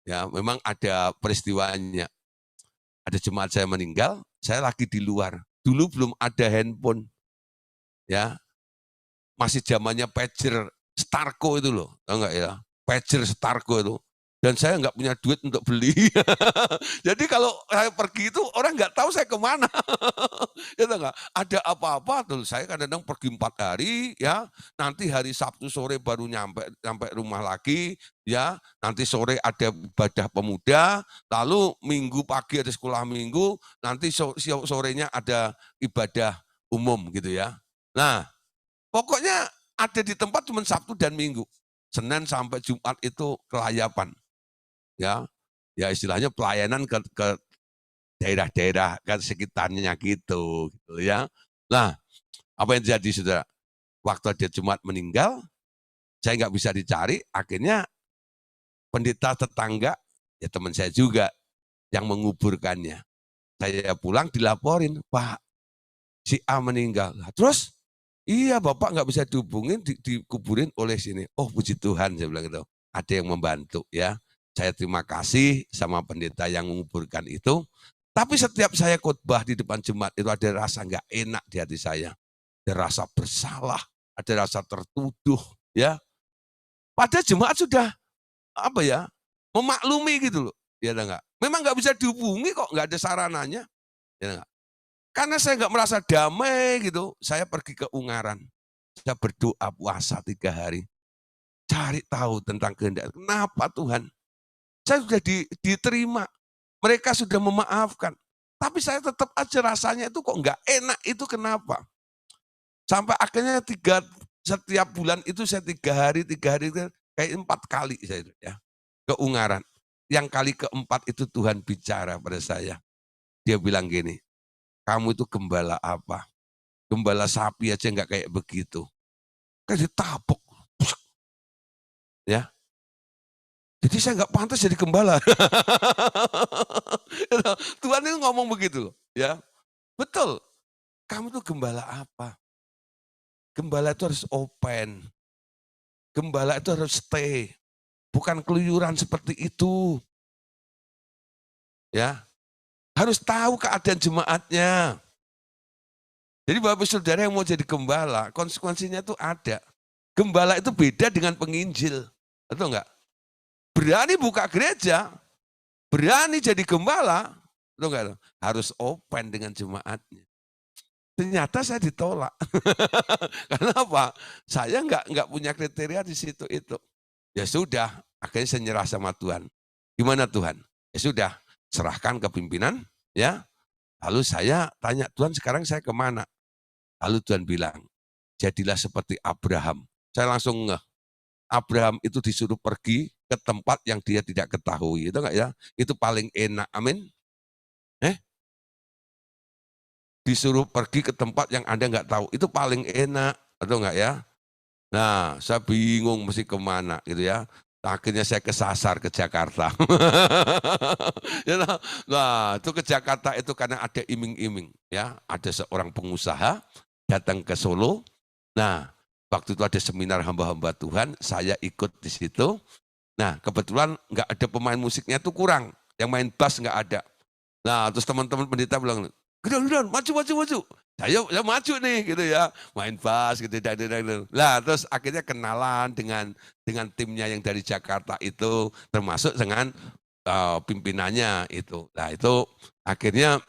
ya memang ada peristiwanya. Ada jemaat saya meninggal, saya lagi di luar. Dulu belum ada handphone, ya, masih zamannya pager Starco itu loh, tahu nggak ya? Pager Starco itu. Dan saya nggak punya duit untuk beli. Jadi kalau saya pergi itu orang nggak tahu saya kemana. Ya nggak? Ada apa-apa tuh saya kadang-kadang pergi 4 hari, ya. Nanti hari Sabtu sore baru nyampe rumah lagi, ya. Nanti sore ada ibadah pemuda, lalu Minggu pagi ada sekolah minggu, nanti sorenya ada ibadah umum gitu ya. Nah, pokoknya ada di tempat cuma Sabtu dan Minggu. Senin sampai Jumat itu kelayapan. Ya, ya istilahnya pelayanan ke daerah-daerah kan sekitarnya gitu ya. Nah, apa yang terjadi saudara? Waktu ada Jumat meninggal, saya nggak bisa dicari, akhirnya pendeta tetangga, ya teman saya juga yang menguburkannya. Saya pulang dilaporin, Pak, si A meninggal. Terus, iya Bapak nggak bisa dihubungin, dikuburin oleh sini. Oh puji Tuhan, saya bilang gitu. Ada yang membantu ya. Saya terima kasih sama pendeta yang menguburkan itu. Tapi setiap saya khotbah di depan jemaat itu ada rasa nggak enak di hati saya. Ada rasa bersalah, ada rasa tertuduh, ya. Padahal jemaat sudah apa ya, memaklumi gitu loh. Ya enggak. Memang nggak bisa dihubungi kok, nggak ada sarananya. Ya enggak. Karena saya nggak merasa damai gitu, saya pergi ke Ungaran. Saya berdoa puasa 3 hari. Cari tahu tentang kehendak. Kenapa Tuhan? Saya sudah diterima. Mereka sudah memaafkan. Tapi saya tetap aja rasanya itu kok nggak enak, itu kenapa? Sampai akhirnya setiap bulan itu saya 3 hari, kayak 4 kali saya ya, ke Ungaran. Yang kali keempat itu Tuhan bicara pada saya. Dia bilang gini, kamu itu gembala apa? Gembala sapi aja nggak kayak begitu. Kan ditapuk. Ya. Jadi saya nggak pantas jadi gembala. Tuhan itu ngomong begitu. Ya. Betul. Kamu tuh gembala apa? Gembala itu harus open. Gembala itu harus stay. Bukan keluyuran seperti itu. Ya. Harus tahu keadaan jemaatnya. Jadi Bapak Saudara yang mau jadi gembala, konsekuensinya itu ada. Gembala itu beda dengan penginjil. Betul enggak? Berani buka gereja, berani jadi gembala, betul enggak? Harus open dengan jemaatnya. Ternyata saya ditolak. Karena apa? Saya enggak punya kriteria di situ itu. Ya sudah, akhirnya saya nyerah sama Tuhan. Gimana Tuhan? Ya sudah, serahkan ke pimpinan, ya. Lalu saya tanya, Tuhan sekarang saya kemana? Lalu Tuhan bilang, jadilah seperti Abraham. Saya langsung ngeh. Abraham itu disuruh pergi ke tempat yang dia tidak ketahui. Itu enggak ya? Itu paling enak. Amin. Disuruh pergi ke tempat yang Anda enggak tahu. Itu paling enak. Atau enggak ya? Nah, saya bingung mesti kemana gitu ya. Akhirnya saya kesasar ke Jakarta. Nah, itu ke Jakarta itu karena ada iming-iming. Ya, ada seorang pengusaha datang ke Solo. Nah, waktu itu ada seminar hamba-hamba Tuhan, saya ikut di situ. Nah, kebetulan nggak ada pemain musiknya itu kurang, yang main bass nggak ada. Nah, terus teman-teman pendeta bilang, Gideon, maju. Saya maju nih gitu ya, main bass gitu. Lah, terus akhirnya kenalan dengan timnya yang dari Jakarta itu, termasuk dengan pimpinannya itu. Nah, itu akhirnya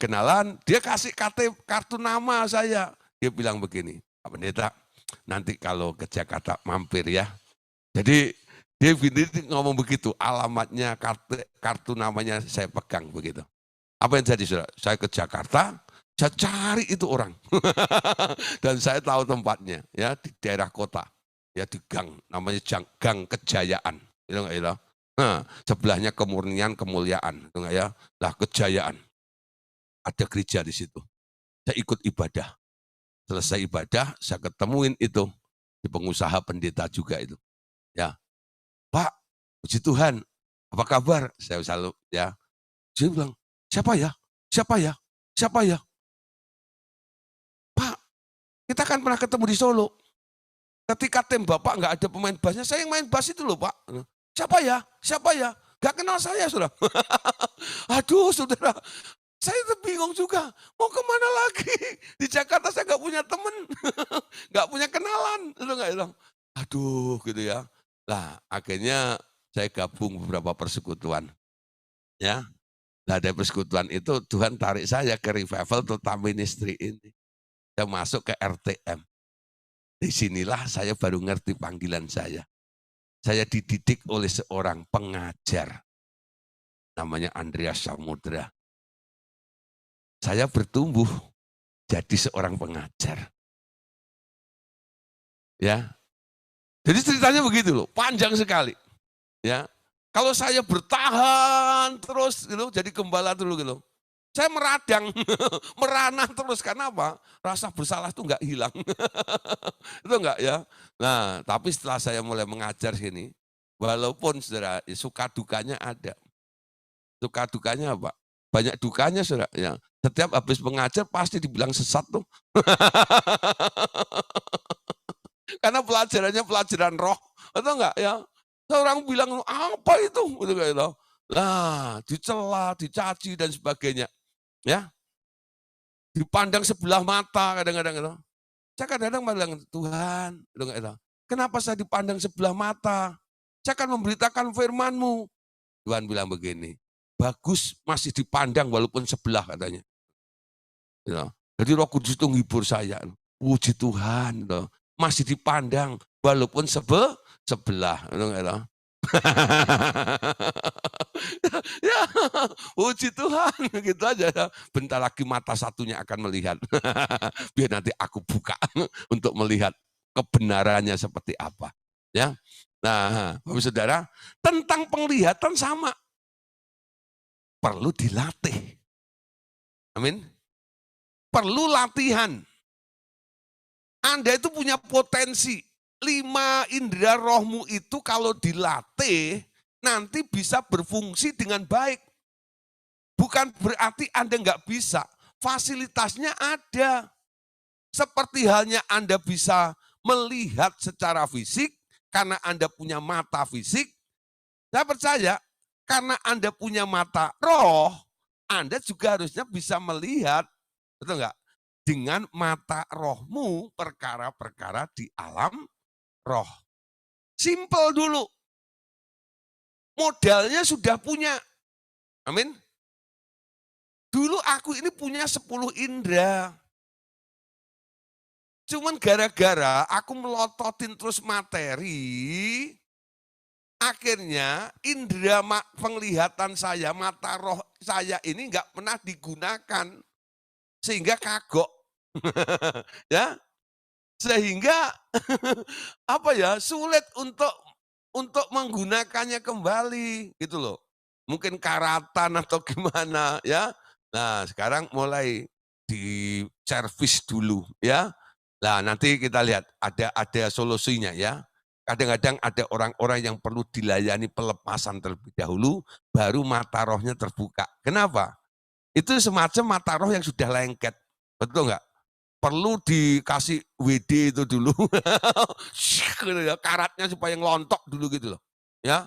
kenalan, dia kasih kartu nama saya. Dia bilang begini, Pak Pendeta, nanti kalau ke Jakarta mampir ya. Jadi dia ngomong begitu, alamatnya, kartu namanya saya pegang begitu. Apa yang jadi saudara? Saya ke Jakarta, saya cari itu orang. Dan saya tahu tempatnya, ya di daerah kota. Ya di gang, namanya Gang Kejayaan. Itu enggak ya? Nah, sebelahnya Kemurnian, Kemuliaan. Itu enggak ya? Lah Kejayaan. Ada gereja di situ. Saya ikut ibadah. Selesai ibadah, saya ketemuin itu. Di pengusaha pendeta juga itu. Ya, Pak, puji Tuhan, apa kabar? Saya selalu ya. Dia bilang, siapa ya? Siapa ya? Siapa ya? Pak, kita kan pernah ketemu di Solo. Ketika tim Bapak nggak ada pemain bassnya, saya yang main bass itu loh Pak. Siapa ya? Siapa ya? Gak kenal saya saudara. Aduh saudara, saya itu bingung juga. Mau kemana lagi? Di Jakarta saya nggak punya temen, nggak punya kenalan. Nggak bilang, aduh gitu ya. Nah akhirnya saya gabung beberapa persekutuan. Ya, nah dari persekutuan itu Tuhan tarik saya ke revival total ministry ini. Saya masuk ke RTM. Disinilah saya baru ngerti panggilan saya. Saya dididik oleh seorang pengajar. Namanya Andreas Samudra. Saya bertumbuh jadi seorang pengajar. Ya. Jadi ceritanya begitu loh, panjang sekali. Ya. Kalau saya bertahan terus gitu, jadi gembala dulu gitu. Saya meradang, meranah terus karena apa? Rasa bersalah itu enggak hilang. Itu enggak ya. Nah, tapi setelah saya mulai mengajar sini, walaupun saudara suka dukanya ada. Suka dukanya apa? Banyak dukanya saudara. Ya. Setiap habis mengajar pasti dibilang sesat tuh. Karena pelajarannya pelajaran roh, atau enggak ya? Orang bilang apa itu? Gitu kayak itu. Lah, dicela, dicaci dan sebagainya. Ya, dipandang sebelah mata kadang-kadang itu. Saya kadang-kadang bilang, Tuhan, gitu, kenapa saya dipandang sebelah mata? Saya akan memberitakan firman-Mu. Tuhan bilang begini, bagus masih dipandang walaupun sebelah katanya. Gitu. Jadi Roh Kudus itu menghibur saya. Puji Tuhan, gitu. Masih dipandang walaupun sebelah. Gitu. Ya, puji Tuhan, gitu aja. Bentar lagi mata satunya akan melihat. Biar nanti aku buka untuk melihat kebenarannya seperti apa. Ya, nah, Bapak Saudara, tentang penglihatan sama, perlu dilatih. Amin. perlu latihan. Anda itu punya potensi. 5 indera rohmu itu kalau dilatih, nanti bisa berfungsi dengan baik. Bukan berarti Anda nggak bisa, fasilitasnya ada. Seperti halnya Anda bisa melihat secara fisik, karena Anda punya mata fisik, saya percaya karena Anda punya mata roh, Anda juga harusnya bisa melihat, betul nggak? Dengan mata rohmu perkara-perkara di alam roh. Simple dulu. Modalnya sudah punya. Amin. Dulu aku ini punya 10 indera. Cuman gara-gara aku melototin terus materi, akhirnya indera penglihatan saya, mata roh saya ini nggak pernah digunakan. Sehingga kagok. Ya, sehingga apa ya, sulit untuk menggunakannya kembali gitu loh. Mungkin karatan atau gimana ya. Nah, sekarang mulai di-servis dulu ya. Nah, nanti kita lihat ada solusinya ya. Kadang-kadang ada orang-orang yang perlu dilayani pelepasan terlebih dahulu, baru mata rohnya terbuka. Kenapa? Itu semacam mata roh yang sudah lengket. Betul nggak? Perlu dikasih WD itu dulu. Karatnya supaya ngelontok dulu gitu loh. Ya.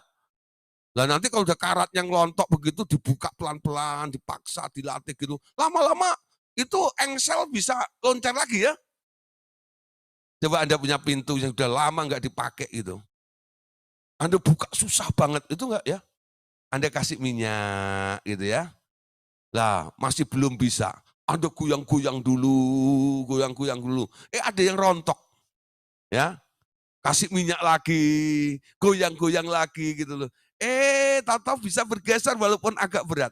Nah nanti kalau udah karatnya ngelontok begitu dibuka pelan-pelan, dipaksa, dilatih gitu. Lama-lama itu engsel bisa loncat lagi ya. Coba Anda punya pintu yang sudah lama nggak dipakai gitu. Anda buka susah banget, itu enggak ya? Anda kasih minyak gitu ya. Lah masih belum bisa. Anda goyang-goyang dulu, goyang-goyang dulu. Ada yang rontok. Ya, kasih minyak lagi, goyang-goyang lagi gitu loh. Tahu-tahu bisa bergeser walaupun agak berat.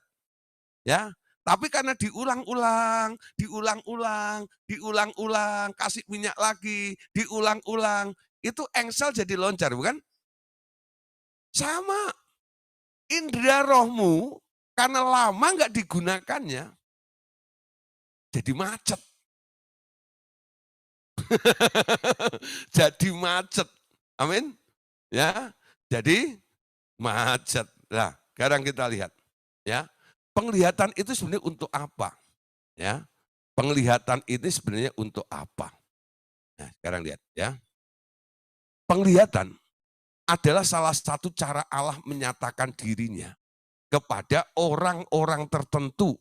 Ya, tapi karena diulang-ulang, diulang-ulang, diulang-ulang, kasih minyak lagi, diulang-ulang, itu engsel jadi loncar, bukan? Sama, indera rohmu karena lama nggak digunakannya, jadi macet. Jadi macet. Amin. Ya, jadi macet. Nah, sekarang kita lihat ya. Penglihatan itu sebenarnya untuk apa? Ya. Penglihatan ini sebenarnya untuk apa? Nah, sekarang lihat ya. Penglihatan adalah salah satu cara Allah menyatakan dirinya kepada orang-orang tertentu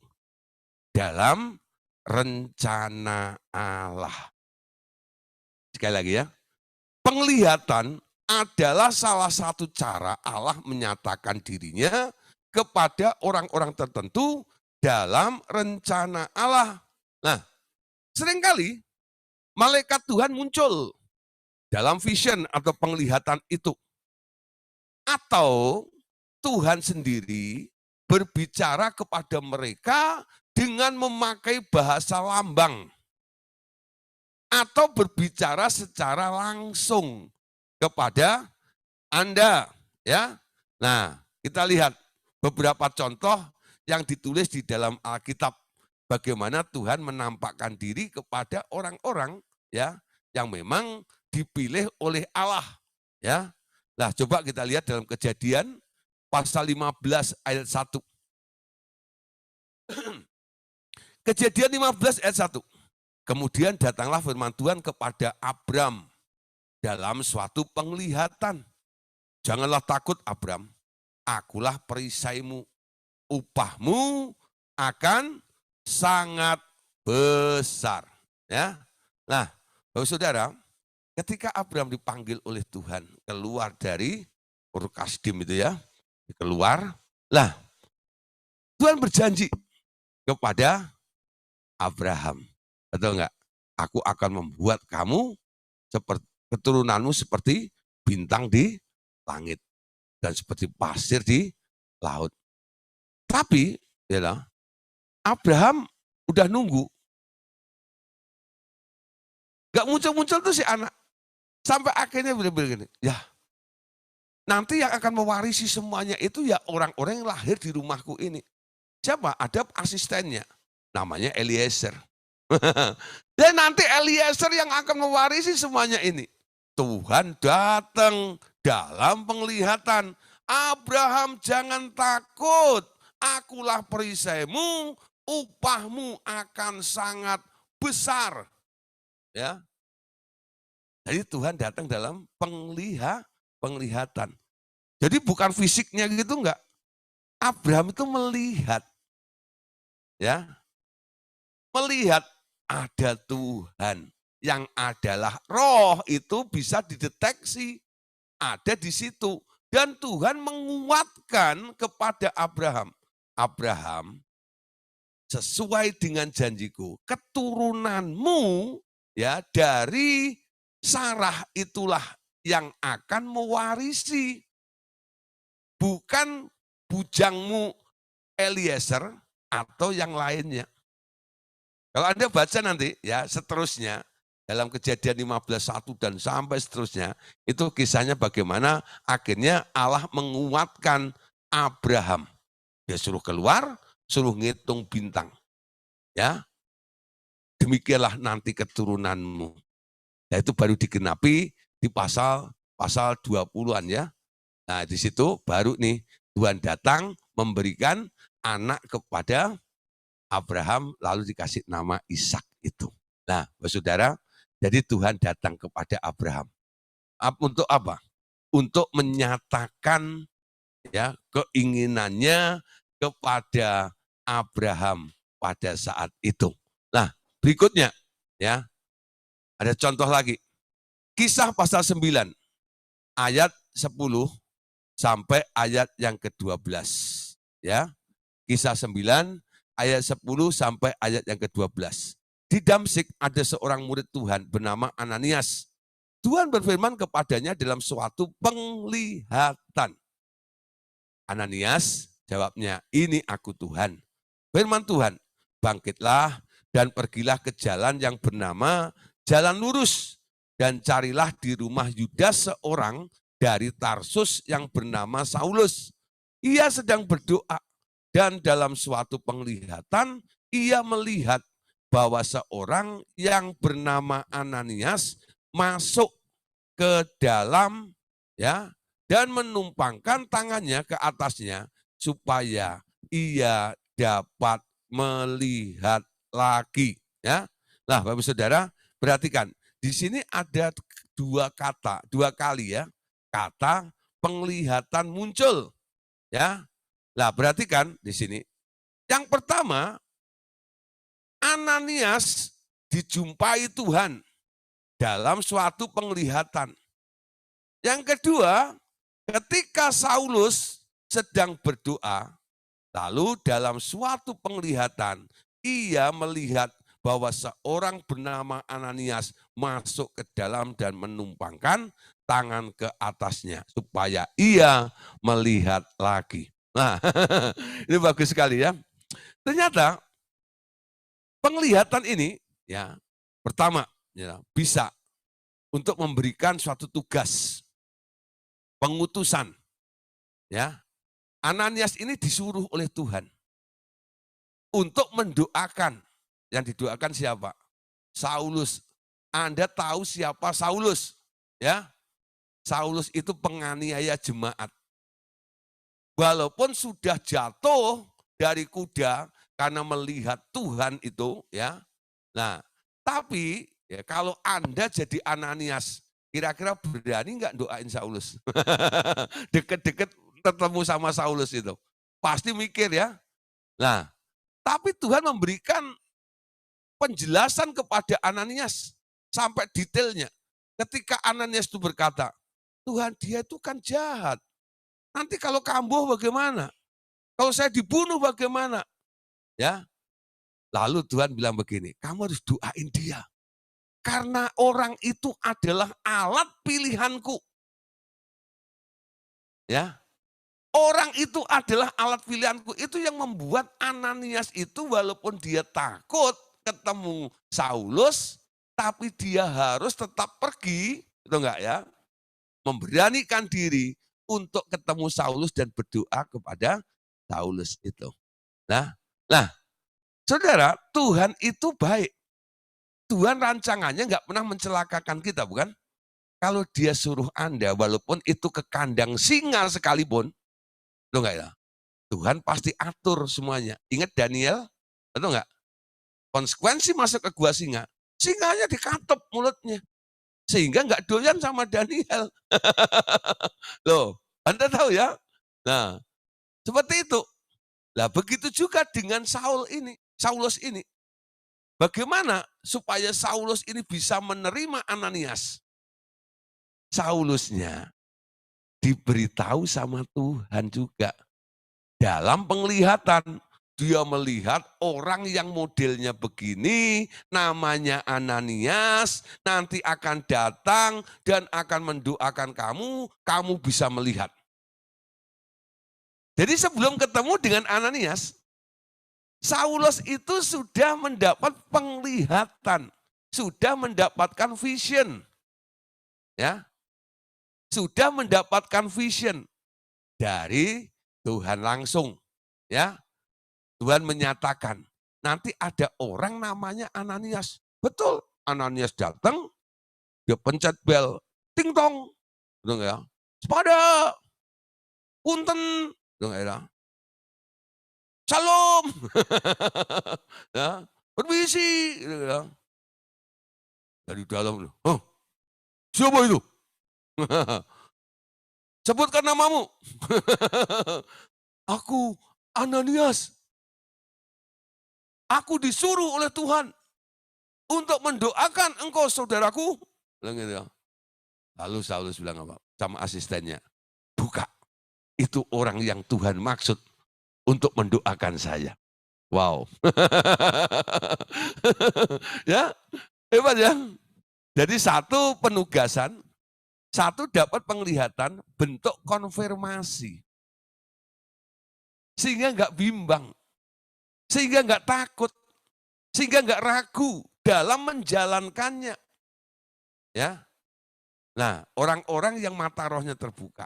dalam rencana Allah. Sekali lagi ya. Penglihatan adalah salah satu cara Allah menyatakan dirinya kepada orang-orang tertentu dalam rencana Allah. Nah, seringkali malaikat Tuhan muncul dalam vision atau penglihatan itu. Atau Tuhan sendiri berbicara kepada mereka dengan memakai bahasa lambang. Atau berbicara secara langsung kepada Anda, ya. Nah, kita lihat beberapa contoh yang ditulis di dalam Alkitab, bagaimana Tuhan menampakkan diri kepada orang-orang ya yang memang dipilih oleh Allah, ya. Nah, coba kita lihat dalam Kejadian pasal 15 ayat 1. Kejadian 15 ayat 1. Kemudian datanglah firman Tuhan kepada Abram dalam suatu penglihatan. Janganlah takut Abram, akulah perisaimu, upahmu akan sangat besar. Ya. Nah, Bapak Saudara, ketika Abram dipanggil oleh Tuhan keluar dari Ur Kasdim itu ya, keluar, lah Tuhan berjanji kepada Abraham. Betul enggak? Aku akan membuat kamu seperti keturunanmu seperti bintang di langit dan seperti pasir di laut. Tapi ya, Abraham udah nunggu. Gak muncul-muncul tuh si anak. Sampai akhirnya benar-benar gini, ya nanti yang akan mewarisi semuanya itu ya orang-orang yang lahir di rumahku ini. Siapa? Ada asistennya, namanya Eliezer. Dan nanti Eliezer yang akan mewarisi semuanya ini. Tuhan datang dalam penglihatan. Abraham jangan takut, akulah perisaimu, upahmu akan sangat besar. Ya. Jadi Tuhan datang dalam penglihatan. Jadi bukan fisiknya gitu enggak. Abraham itu melihat. Ya. Melihat ada Tuhan yang adalah roh itu bisa dideteksi. Ada di situ. Dan Tuhan menguatkan kepada Abraham. Abraham, sesuai dengan janjiku, keturunanmu ya dari Sarah itulah yang akan mewarisi. Bukan bujangmu Eliezer atau yang lainnya. Kalau Anda baca nanti ya seterusnya, dalam Kejadian 15:1 dan sampai seterusnya, itu kisahnya bagaimana akhirnya Allah menguatkan Abraham. Dia suruh keluar, suruh ngitung bintang. Ya, demikianlah nanti keturunanmu. Nah itu baru digenapi di pasal 20-an ya. Nah di situ baru nih Tuhan datang memberikan anak kepada Abraham lalu dikasih nama Ishak itu. Nah saudara, jadi Tuhan datang kepada Abraham. Untuk apa? Untuk menyatakan ya keinginannya kepada Abraham pada saat itu. Nah, berikutnya ya. Ada contoh lagi. Kisah pasal 9 ayat 10 sampai ayat yang ke-12 ya. Kisah 9 ayat 10 sampai ayat yang ke-12. Di Damsyik ada seorang murid Tuhan bernama Ananias. Tuhan berfirman kepadanya dalam suatu penglihatan. Ananias jawabnya, ini aku Tuhan. Firman Tuhan, bangkitlah dan pergilah ke jalan yang bernama Jalan Lurus. Dan carilah di rumah Yudas seorang dari Tarsus yang bernama Saulus. Ia sedang berdoa dan dalam suatu penglihatan ia melihat bahwa seorang yang bernama Ananias masuk ke dalam ya dan menumpangkan tangannya ke atasnya supaya ia dapat melihat lagi ya. Nah, Bapak Saudara, perhatikan di sini ada dua kali ya. Kata penglihatan muncul ya. Nah, perhatikan di sini. Yang pertama, Ananias dijumpai Tuhan dalam suatu penglihatan. Yang kedua, ketika Saulus sedang berdoa, lalu dalam suatu penglihatan, ia melihat bahwa seorang bernama Ananias masuk ke dalam dan menumpangkan tangan ke atasnya, supaya ia melihat lagi. Nah, ini bagus sekali ya. Ternyata penglihatan ini ya pertama ya, bisa untuk memberikan suatu tugas pengutusan ya. Ananias ini disuruh oleh Tuhan untuk mendoakan. Yang didoakan siapa? Saulus. Anda tahu siapa Saulus? Ya. Saulus itu penganiaya jemaat. Walaupun sudah jatuh dari kuda karena melihat Tuhan itu ya. Nah, tapi ya kalau Anda jadi Ananias, kira-kira berani enggak doain Saulus? Deket-deket ketemu sama Saulus itu. Pasti mikir ya. Nah, tapi Tuhan memberikan penjelasan kepada Ananias sampai detailnya. Ketika Ananias itu berkata, Tuhan dia itu kan jahat. Nanti kalau kambuh bagaimana? Kalau saya dibunuh bagaimana? Ya. Lalu Tuhan bilang begini, kamu harus doain dia. Karena orang itu adalah alat pilihanku. Ya. Orang itu adalah alat pilihanku. Itu yang membuat Ananias itu walaupun dia takut ketemu Saulus, tapi dia harus tetap pergi, itu enggak ya? Memberanikan diri untuk ketemu Saulus dan berdoa kepada Saulus itu. Nah, saudara, Tuhan itu baik. Tuhan rancangannya nggak pernah mencelakakan kita, bukan? Kalau dia suruh Anda, walaupun itu ke kandang singa sekalipun, betul nggak ya? Tuhan pasti atur semuanya. Ingat Daniel, betul nggak? Konsekuensi masuk ke gua singa, singanya dikatep mulutnya. Sehingga nggak doyan sama Daniel. Loh, Anda tahu ya? Nah, seperti itu. Nah, begitu juga dengan Saulus ini. Bagaimana supaya Saulus ini bisa menerima Ananias? Saulusnya diberitahu sama Tuhan juga. Dalam penglihatan, dia melihat orang yang modelnya begini, namanya Ananias, nanti akan datang dan akan mendoakan kamu, kamu bisa melihat. Jadi sebelum ketemu dengan Ananias, Saulus itu sudah mendapat penglihatan, sudah mendapatkan vision. Ya, sudah mendapatkan vision dari Tuhan langsung. Ya, Tuhan menyatakan, nanti ada orang namanya Ananias. Betul, Ananias datang, dia pencet bel, ting tong. Betul ya? Sepada, punten. Betul ya? Salam. Ya, permisi. Gitu ya. Dari dalam, oh, siapa itu? Sebutkan namamu. Aku Ananias. Aku disuruh oleh Tuhan untuk mendoakan engkau saudaraku. Lalu Saulus bilang apa? Sama asistennya, buka. Itu orang yang Tuhan maksud untuk mendoakan saya. Wow. Ya, hebat ya. Jadi satu penugasan, satu dapat penglihatan, bentuk konfirmasi. Sehingga enggak bimbang, sehingga enggak takut, sehingga enggak ragu dalam menjalankannya. Ya. Nah, orang-orang yang mata rohnya terbuka,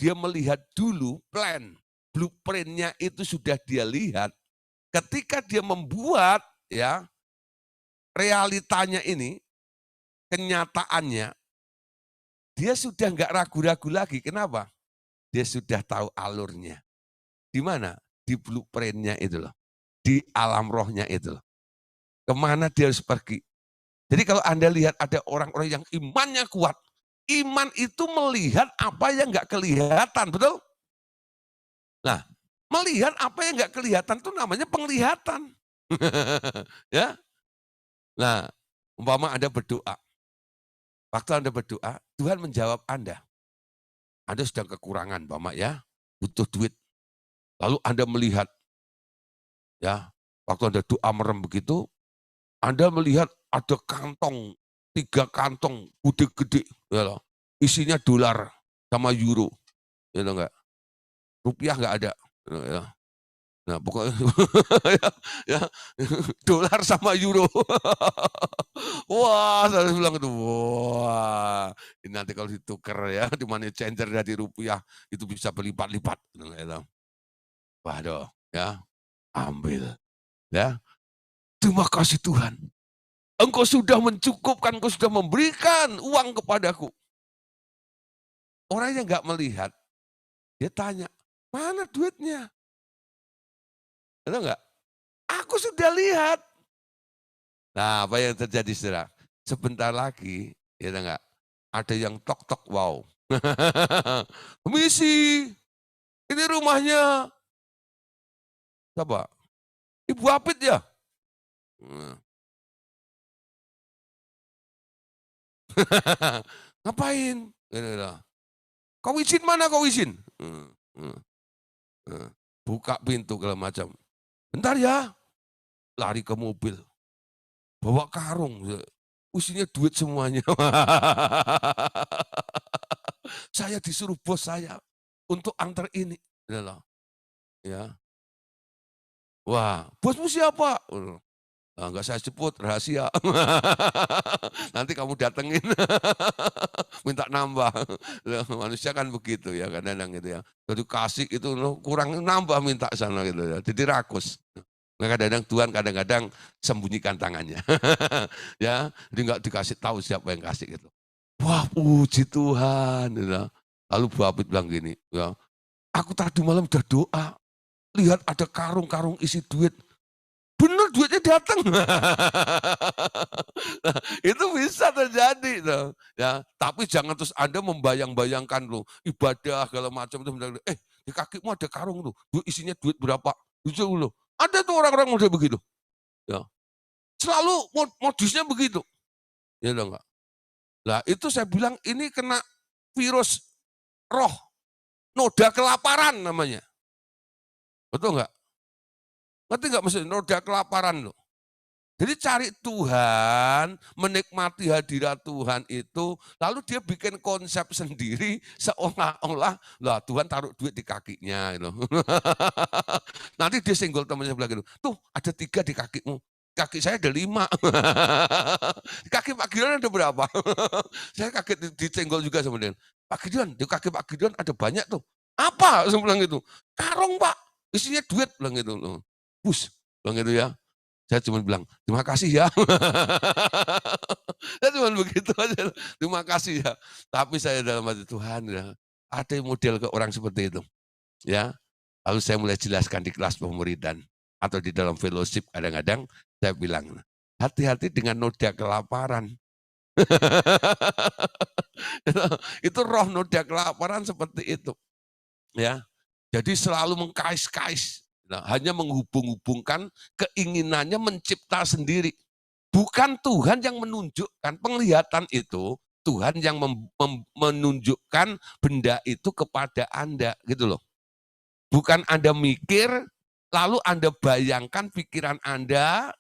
dia melihat dulu plan, blueprint-nya itu sudah dia lihat. Ketika dia membuat ya realitanya ini, kenyataannya, dia sudah enggak ragu-ragu lagi. Kenapa? Dia sudah tahu alurnya. Di mana? Di blueprint-nya itu loh. Di alam rohnya itu loh. Kemana dia harus pergi. Jadi kalau Anda lihat ada orang-orang yang imannya kuat, iman itu melihat apa yang enggak kelihatan, betul? Nah, melihat apa yang enggak kelihatan itu namanya penglihatan. Ya. Nah, umpama Anda berdoa. Waktu Anda berdoa, Tuhan menjawab Anda. Anda sedang kekurangan, umpama ya, butuh duit. Lalu Anda melihat, ya, waktu Anda doa merem begitu, Anda melihat ada kantong, 3 kantong gede-gede, ya loh, isinya dolar sama euro, ya enggak? Rupiah enggak ada, ya. Nah, pokoknya ya, ya, dolar sama euro. Wah, saya bilang itu, wah, ini nanti kalau ditukar ya, di money changer dari rupiah, itu bisa berlipat-lipat. Waduh, ya, ambil. Ya, terima kasih Tuhan. Engkau sudah mencukupkan, engkau sudah memberikan uang kepadaku. Orang yang nggak melihat, dia tanya, mana duitnya? Tahu nggak? Aku sudah lihat. Nah, apa yang terjadi saudara? Sebentar lagi, ya enggak? Ada yang tok-tok, wow. Misi, ini rumahnya. Siapa? Ibu Apit ya? Ngapain? Kau izin mana kau izin? Buka pintu segala macam. Bentar ya, lari ke mobil. Bawa karung, isinya duit semuanya. Saya disuruh bos saya untuk antar ini. Ya. Wah, bosmu siapa? Nah, enggak saya sebut, rahasia. Nanti kamu datengin, minta nambah. Manusia kan begitu ya, kadang-kadang gitu ya. Jadi kasih itu kurang nambah minta sana gitu ya. Jadi rakus. Kadang-kadang Tuhan kadang-kadang sembunyikan tangannya. Ya, jadi nggak dikasih tahu siapa yang kasih gitu. Wah, puji Tuhan. Gitu. Lalu Bu Apit bilang gini, ya, aku tadi malam udah doa, lihat ada karung-karung isi duit. Bener duitnya datang. Nah, itu bisa terjadi tuh. Ya, tapi jangan terus Anda membayang-bayangkan loh, ibadah segala macam itu di kakimu ada karung tuh, isinya duit berapa? Itu loh. Ada tuh orang-orang model begitu. Ya. Selalu modusnya begitu. Ya enggak? Nah, itu saya bilang ini kena virus roh, noda kelaparan namanya. Betul enggak? Ngerti enggak maksudnya noda kelaparan loh. Jadi cari Tuhan, menikmati hadirat Tuhan itu, lalu dia bikin konsep sendiri seolah-olah, lah Tuhan taruh duit di kakinya. Gitu. Nanti dia senggol temannya sebelah gitu, tuh ada 3 di kakimu, kaki saya ada 5. Kaki Pak Gideon ada berapa? Saya kaget disenggol juga sama dia. Pak Gideon, di kaki Pak Gideon ada banyak tuh. Apa? Saya bilang gitu. Karung Pak, isinya duit. Bilang gitu. Bus, bilang gitu ya. Saya cuma bilang, terima kasih ya. Saya cuma begitu aja, terima kasih ya. Tapi saya dalam hati Tuhan, ya, ada model ke orang seperti itu. Ya, lalu saya mulai jelaskan di kelas pemuridan atau di dalam fellowship kadang-kadang saya bilang, hati-hati dengan noda kelaparan. Itu roh noda kelaparan seperti itu. Ya, jadi selalu mengkais-kais. Nah, hanya menghubung-hubungkan keinginannya mencipta sendiri. Bukan Tuhan yang menunjukkan penglihatan itu, Tuhan yang menunjukkan benda itu kepada Anda, gitu loh. Bukan Anda mikir, lalu Anda bayangkan pikiran Anda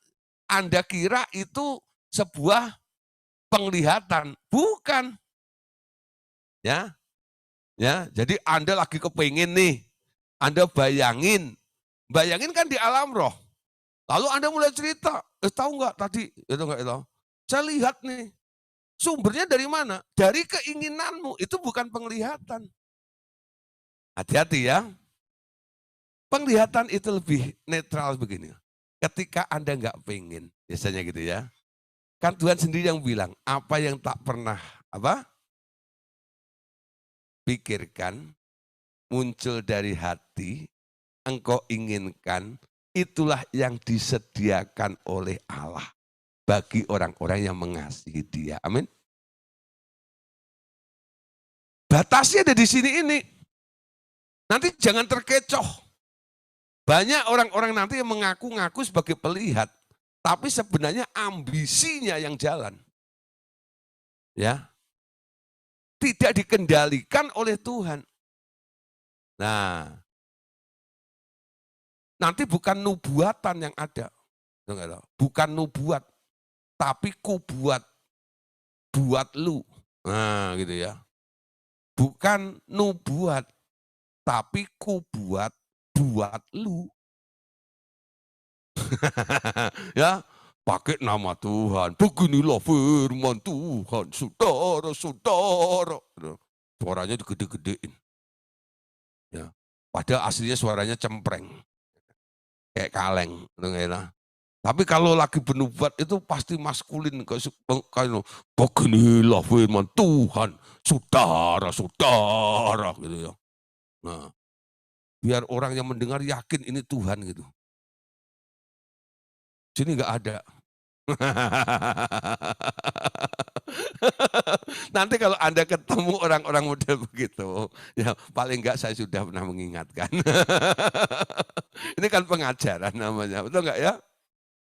kira itu sebuah penglihatan. Bukan. Ya, jadi Anda lagi kepingin nih, Anda bayangin kan di alam roh. Lalu Anda mulai cerita, tahu nggak tadi, itu nggak itu? Saya lihat nih, sumbernya dari mana? Dari keinginanmu, itu bukan penglihatan. Hati-hati ya. Penglihatan itu lebih netral begini. Ketika Anda nggak pengen, biasanya gitu ya. Kan Tuhan sendiri yang bilang, apa yang tak pernah pikirkan, muncul dari hati, engkau inginkan, itulah yang disediakan oleh Allah bagi orang-orang yang mengasihi Dia. Amin. Batasnya ada di sini ini. Nanti jangan terkecoh. Banyak orang-orang nanti yang mengaku-ngaku sebagai pelihat, tapi sebenarnya ambisinya yang jalan. Ya. Tidak dikendalikan oleh Tuhan. Nah, nanti bukan nubuatan yang ada. Bukan nubuat, tapi kubuat. Buat lu. Nah, gitu ya. Bukan nubuat, tapi kubuat buat lu. Ya, pakai nama Tuhan. Beginilah firman Tuhan, saudara-saudara. Suaranya digede-gedein. Ya. Padahal aslinya suaranya cempreng. Kayak kaleng. Tapi kalau lagi bernubuat itu pasti maskulin. Beginilah firman Tuhan, saudara-saudara. Gitu ya. Nah, biar orang yang mendengar yakin ini Tuhan gitu. Sini nggak ada. Nanti kalau Anda ketemu orang-orang model begitu, ya paling enggak saya sudah pernah mengingatkan. Ini kan pengajaran namanya, betul enggak ya?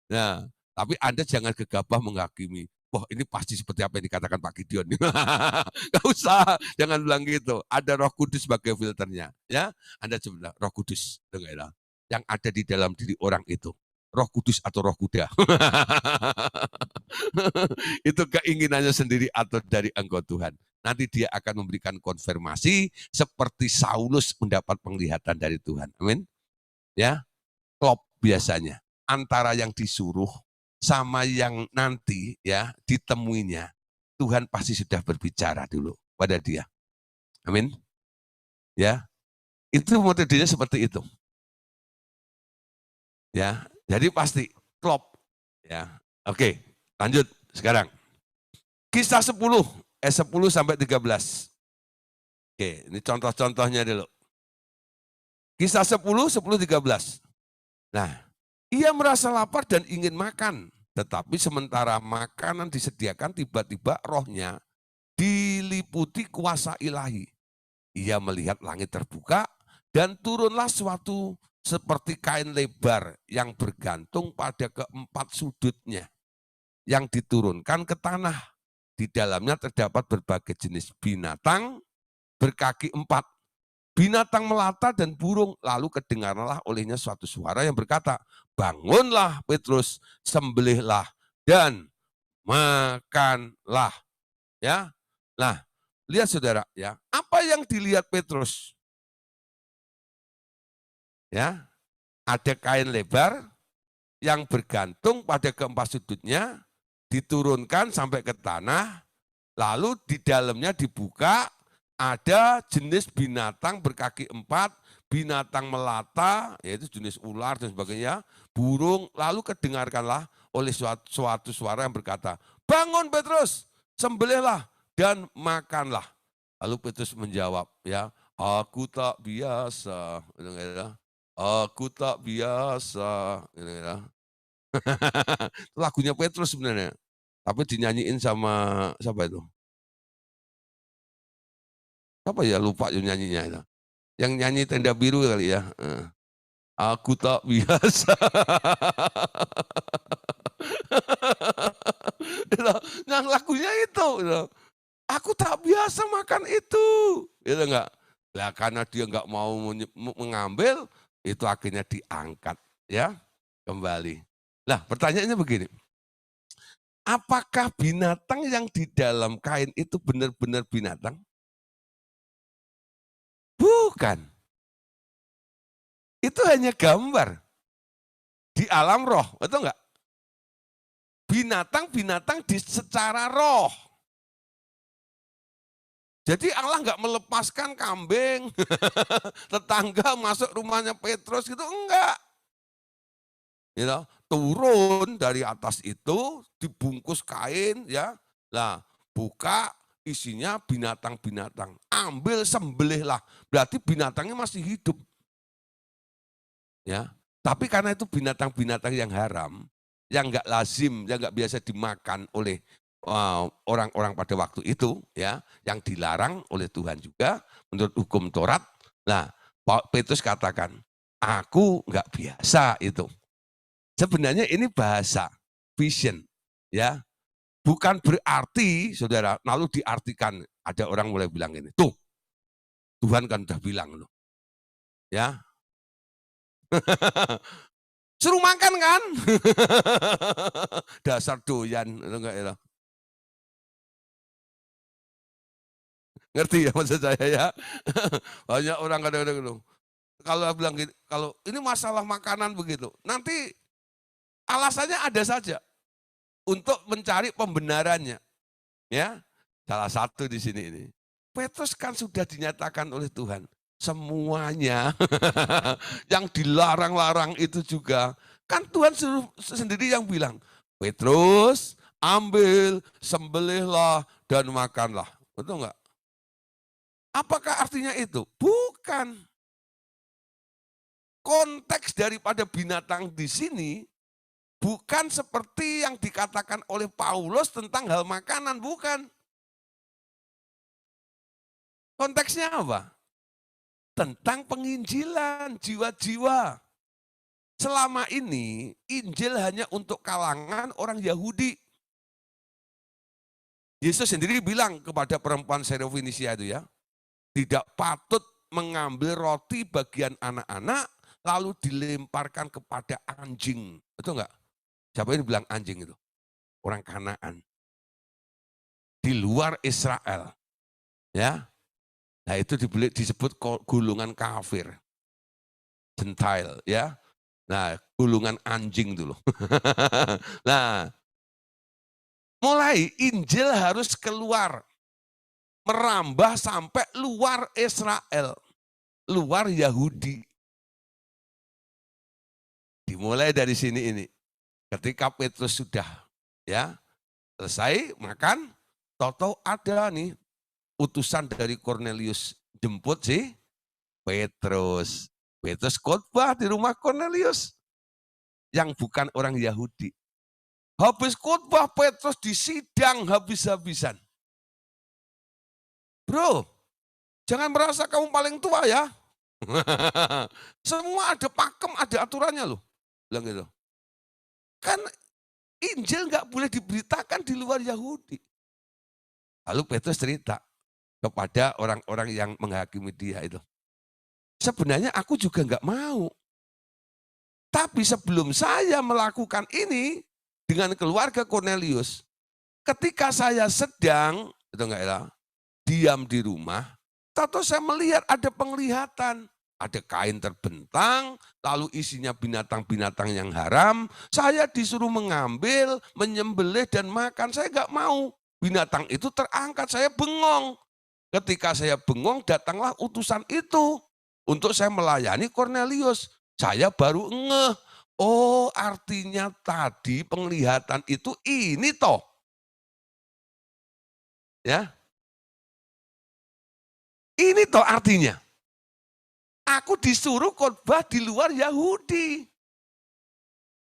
Nah, tapi Anda jangan gegabah menghakimi. Wah, ini pasti seperti apa yang dikatakan Pak Gideon. Enggak usah, jangan bilang gitu. Ada Roh Kudus sebagai filternya, ya. Anda coba Roh Kudus, dengarlah. Yang ada di dalam diri orang itu. Roh Kudus atau Roh Kuda. Itu keinginannya sendiri atau dari engkau Tuhan. Nanti dia akan memberikan konfirmasi seperti Saulus mendapat penglihatan dari Tuhan. Amin. Ya, klop biasanya antara yang disuruh sama yang nanti ya ditemuinya. Tuhan pasti sudah berbicara dulu pada dia. Amin. Ya. Itu metodenya seperti itu. Ya, Jadi pasti klop. Ya. Oke, lanjut sekarang. Kisah 10 sampai 13. Oke, ini contoh-contohnya dulu. Kisah 10, 13. Nah, ia merasa lapar dan ingin makan. Tetapi sementara makanan disediakan, tiba-tiba rohnya diliputi kuasa ilahi. Ia melihat langit terbuka dan turunlah suatu seperti kain lebar yang bergantung pada keempat sudutnya, yang diturunkan ke tanah. Di dalamnya terdapat berbagai jenis binatang berkaki 4, binatang melata dan burung. Lalu kedengaranlah olehnya suatu suara yang berkata, bangunlah Petrus, sembelihlah dan makanlah. Ya, nah lihat saudara ya, apa yang dilihat Petrus? Ya, ada kain lebar yang bergantung pada keempat sudutnya, diturunkan sampai ke tanah, lalu di dalamnya dibuka, ada jenis binatang berkaki 4, binatang melata, yaitu jenis ular dan sebagainya, burung, lalu kedengarkanlah oleh suatu suara yang berkata, bangun Petrus, sembelihlah dan makanlah. Lalu Petrus menjawab, ya, aku tak biasa, aku tak biasa. Lagunya Petrus sebenarnya, tapi dinyanyiin sama siapa itu? Apa ya, lupa yang nyanyinya itu. Yang nyanyi Tenda Biru kali ya. Aku tak biasa. Nah lagunya itu. Aku tak biasa makan itu. Gitu enggak? Nah, karena dia enggak mau mengambil, itu akhirnya diangkat ya kembali. Nah pertanyaannya begini. Apakah binatang yang di dalam kain itu benar-benar binatang? Bukan. Itu hanya gambar di alam roh, betul enggak? Binatang-binatang secara roh. Jadi Allah enggak melepaskan kambing, tetangga masuk rumahnya Petrus gitu, enggak. You turun dari atas itu, dibungkus kain, ya. Nah, buka, isinya binatang-binatang. Ambil, sembelihlah. Berarti binatangnya masih hidup. Ya, tapi karena itu binatang-binatang yang haram, yang enggak lazim, yang enggak biasa dimakan oleh orang-orang pada waktu itu, ya, yang dilarang oleh Tuhan juga menurut hukum Taurat. Nah, Petrus katakan, aku enggak biasa itu. Sebenarnya ini bahasa vision, ya. Bukan berarti, saudara, lalu diartikan, ada orang mulai bilang ini, tuh, Tuhan kan udah bilang loh, ya. Suruh makan kan? Dasar doyan, enggak ya. Ngerti ya maksud saya ya? Banyak orang kadang-kadang gitu. Kalau bilang gini, kalau ini masalah makanan begitu, nanti alasannya ada saja untuk mencari pembenarannya. Ya, salah satu di sini ini. Petrus kan sudah dinyatakan oleh Tuhan. Semuanya yang dilarang-larang itu juga. Kan Tuhan sendiri yang bilang, Petrus ambil, sembelihlah, dan makanlah. Betul enggak? Apakah artinya itu? Bukan. Konteks daripada binatang di sini bukan seperti yang dikatakan oleh Paulus tentang hal makanan, bukan. Konteksnya apa? Tentang penginjilan jiwa-jiwa. Selama ini Injil hanya untuk kalangan orang Yahudi. Yesus sendiri bilang kepada perempuan Serofenisia itu ya, tidak patut mengambil roti bagian anak-anak lalu dilemparkan kepada anjing. Betul enggak? Siapa yang bilang anjing itu? Orang Kanaan. Di luar Israel. Ya. Nah itu disebut gulungan kafir. Gentile ya. Nah, gulungan anjing dulu. Nah, mulai Injil harus keluar. Merambah sampai luar Israel. Luar Yahudi. Dimulai dari sini ini. Ketika Petrus sudah ya selesai makan, tahu-tahu ada nih utusan dari Kornelius jemput si Petrus. Petrus khotbah di rumah Kornelius yang bukan orang Yahudi. Habis khotbah Petrus disidang habis-habisan. Bro, jangan merasa kamu paling tua ya. Semua ada pakem, ada aturannya loh. Bilang gitu. Kan Injil nggak boleh diberitakan di luar Yahudi. Lalu Petrus cerita kepada orang-orang yang menghakimi dia itu. Sebenarnya aku juga nggak mau. Tapi sebelum saya melakukan ini dengan keluarga Kornelius, ketika saya sedang, itu enggak ya, diam di rumah, tahu saya melihat ada penglihatan, ada kain terbentang, lalu isinya binatang-binatang yang haram, saya disuruh mengambil, menyembelih dan makan, saya enggak mau. Binatang itu terangkat, saya bengong. Ketika saya bengong, datanglah utusan itu untuk saya melayani Kornelius. Saya baru ngeh, oh artinya tadi penglihatan itu ini toh. Ya. Ini toh artinya. Aku disuruh khotbah di luar Yahudi.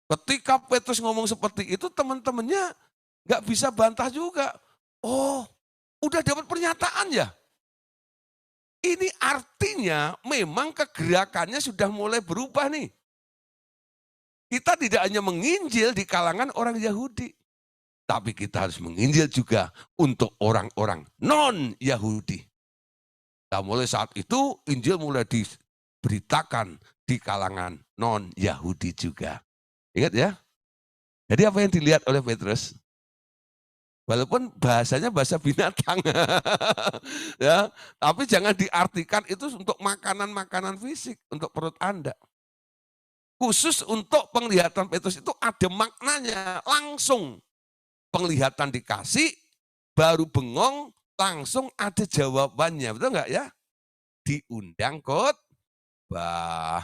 Ketika Petrus ngomong seperti itu, teman-temannya nggak bisa bantah juga. Oh, udah dapat pernyataan ya? Ini artinya memang kegerakannya sudah mulai berubah nih. Kita tidak hanya menginjil di kalangan orang Yahudi, tapi kita harus menginjil juga untuk orang-orang non-Yahudi. Nah, mulai saat itu Injil mulai diberitakan di kalangan non-Yahudi juga. Ingat ya? Jadi apa yang dilihat oleh Petrus? Walaupun bahasanya bahasa binatang, ya, tapi jangan diartikan itu untuk makanan-makanan fisik, untuk perut Anda. Khusus untuk penglihatan Petrus itu ada maknanya, langsung penglihatan dikasih, baru bengong, langsung ada jawabannya, betul enggak ya? Diundang khotbah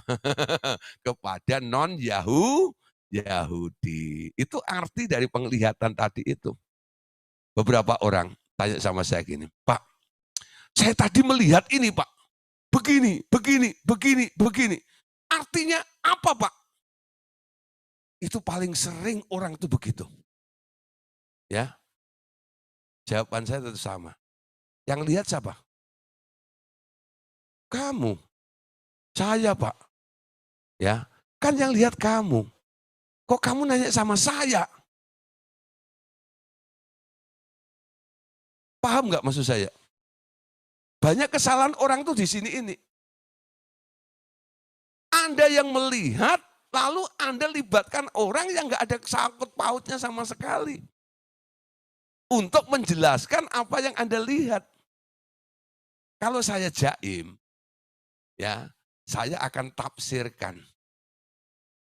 kepada non-Yahudi. Itu arti dari penglihatan tadi itu. Beberapa orang tanya sama saya gini, Pak, saya tadi melihat ini Pak, begini, begini, begini, begini. Artinya apa Pak? Itu paling sering orang itu begitu. Ya, jawaban saya tetap sama. Yang lihat siapa? Kamu. Saya Pak. Ya, kan yang lihat kamu. Kok kamu nanya sama saya? Paham nggak maksud saya? Banyak kesalahan orang tuh di sini ini. Anda yang melihat, lalu Anda libatkan orang yang nggak ada sangkut pautnya sama sekali. Untuk menjelaskan apa yang Anda lihat. Kalau saya jaim, ya, saya akan tafsirkan.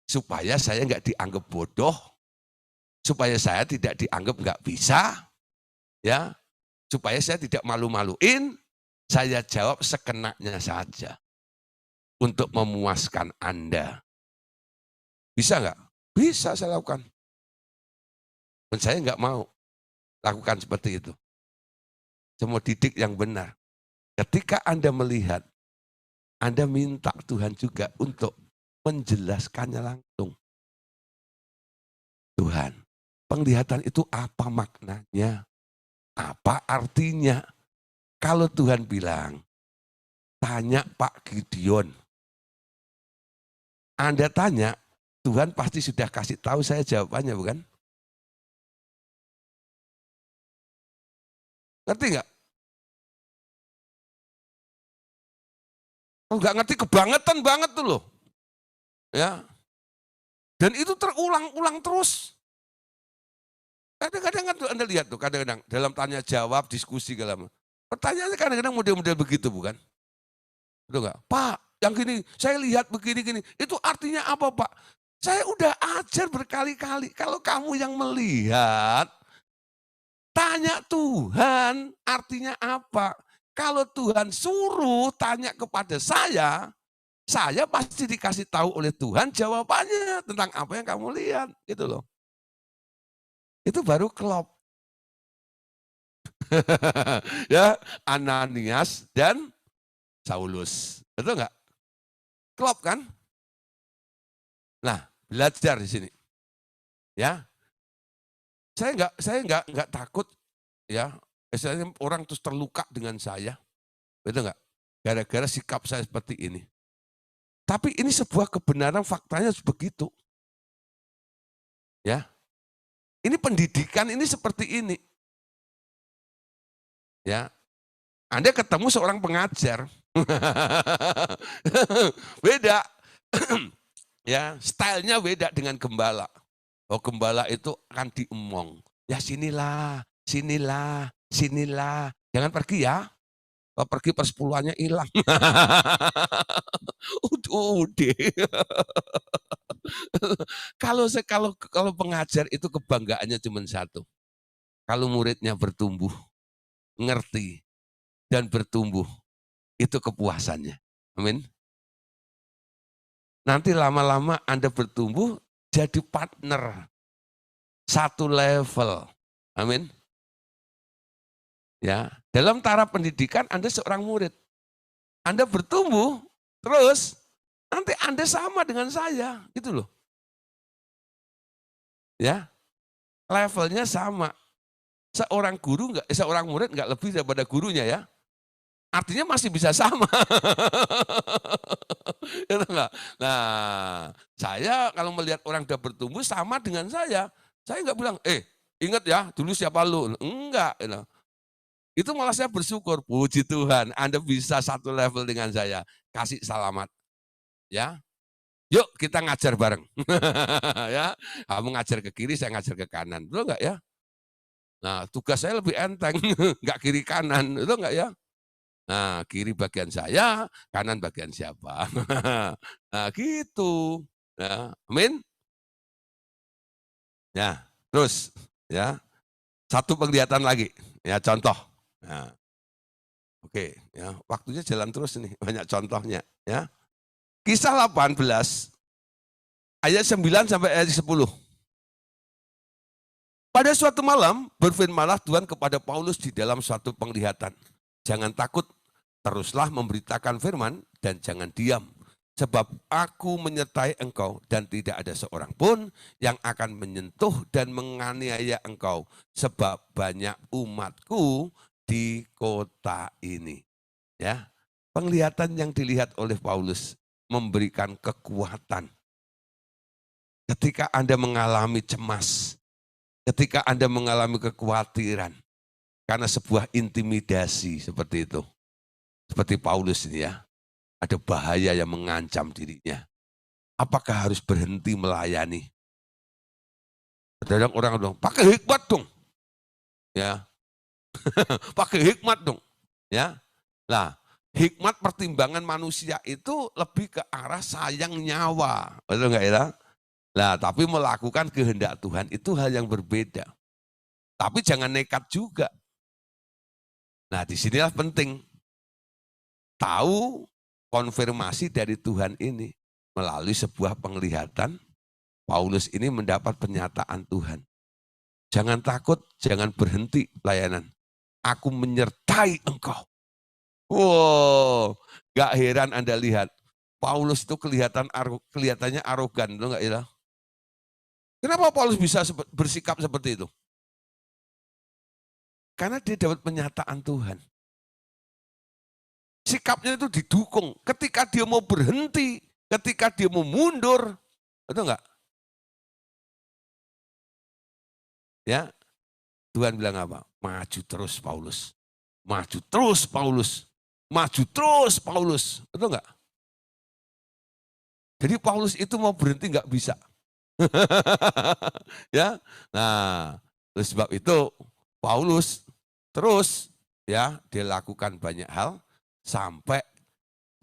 Supaya saya nggak dianggap bodoh, supaya saya tidak dianggap nggak bisa, ya, supaya saya tidak malu-maluin, saya jawab sekenanya saja untuk memuaskan Anda. Bisa nggak? Bisa saya lakukan. Dan saya nggak mau lakukan seperti itu. Semua didik yang benar. Ketika Anda melihat, Anda minta Tuhan juga untuk menjelaskannya langsung. Tuhan, penglihatan itu apa maknanya? Apa artinya? Kalau Tuhan bilang, tanya Pak Gideon. Anda tanya, Tuhan pasti sudah kasih tahu saya jawabannya, bukan? Ngerti nggak? Oh, nggak ngerti kebangetan banget tuh loh. Ya. Dan itu terulang-ulang terus. Kadang-kadang kan Anda lihat tuh, kadang-kadang dalam tanya jawab, diskusi segala macam. Pertanyaannya kadang-kadang model-model begitu bukan? Betul nggak? Pak, yang gini, saya lihat begini-gini. Itu artinya apa Pak? Saya udah ajar berkali-kali. Kalau kamu yang melihat, tanya Tuhan artinya apa? Kalau Tuhan suruh tanya kepada saya, saya pasti dikasih tahu oleh Tuhan jawabannya tentang apa yang kamu lihat, gitu loh. Itu baru klop. Ya, Ananias dan Saulus. Betul nggak? Klop kan? Nah, belajar di sini. Ya, saya nggak takut ya. Misalnya orang terus terluka dengan saya, betul nggak? Gara-gara sikap saya seperti ini. Tapi ini sebuah kebenaran, faktanya begitu. Ya, ini pendidikan ini seperti ini. Ya, Anda ketemu seorang pengajar, beda, ya, stylenya beda dengan gembala. Oh, gembala itu akan diemong. Ya sinilah, sinilah, sinilah. Jangan pergi ya. Kalau pergi persepuluhannya hilang. Udah. Kalau pengajar itu kebanggaannya cuma satu. Kalau muridnya bertumbuh, ngerti, dan bertumbuh, itu kepuasannya. Amin. Nanti lama-lama Anda bertumbuh jadi partner. Satu level. Amin. Ya, dalam taraf pendidikan Anda seorang murid. Anda bertumbuh, terus nanti Anda sama dengan saya, gitu loh. Ya, levelnya sama. Seorang seorang murid nggak lebih daripada gurunya ya. Artinya masih bisa sama. Gitu nggak? Nah, saya kalau melihat orang sudah bertumbuh sama dengan saya nggak bilang, ingat ya dulu siapa lu? Enggak. Gitu. Itu malah saya bersyukur, puji Tuhan, Anda bisa satu level dengan saya. Kasih selamat. Ya, yuk kita ngajar bareng. Ya, kamu ngajar ke kiri, saya ngajar ke kanan. Betul nggak ya? Nah, tugas saya lebih enteng, nggak kiri kanan, betul nggak ya? Nah, kiri bagian saya, kanan bagian siapa. Nah, gitu. Ya, amin. Ya, terus ya, satu penglihatan lagi. Ya, contoh. Nah, oke, ya, waktunya jalan terus nih, banyak contohnya, ya. Kisah 18 ayat 9 sampai ayat 10. Pada suatu malam, berfirmanlah Tuhan kepada Paulus di dalam suatu penglihatan. Jangan takut, teruslah memberitakan firman dan jangan diam. Sebab aku menyertai engkau dan tidak ada seorang pun yang akan menyentuh dan menganiaya engkau. Sebab banyak umatku di kota ini. Ya, penglihatan yang dilihat oleh Paulus memberikan kekuatan. Ketika Anda mengalami cemas, ketika Anda mengalami kekhawatiran, karena sebuah intimidasi seperti itu. Seperti Paulus ini ya, ada bahaya yang mengancam dirinya. Apakah harus berhenti melayani? Kadang orang bilang, pakai hikmat dong. Ya, pakai hikmat dong. Ya, nah, hikmat pertimbangan manusia itu lebih ke arah sayang nyawa. Betul nggak ya? Nah, tapi melakukan kehendak Tuhan itu hal yang berbeda. Tapi jangan nekat juga. Nah, disinilah penting. Tahu konfirmasi dari Tuhan ini. Melalui sebuah penglihatan, Paulus ini mendapat pernyataan Tuhan. Jangan takut, jangan berhenti pelayanan. Aku menyertai engkau. Wow, gak heran Anda lihat. Paulus itu kelihatannya arogan, enggak ya? Kenapa Paulus bisa bersikap seperti itu? Karena dia dapat pernyataan Tuhan. Sikapnya itu didukung. Ketika dia mau berhenti, ketika dia mau mundur, betul enggak? Ya, Tuhan bilang apa? Maju terus Paulus. Maju terus Paulus. Maju terus Paulus. Betul enggak? Jadi Paulus itu mau berhenti enggak bisa. Ya. Nah, oleh sebab itu Paulus terus ya dia lakukan banyak hal sampai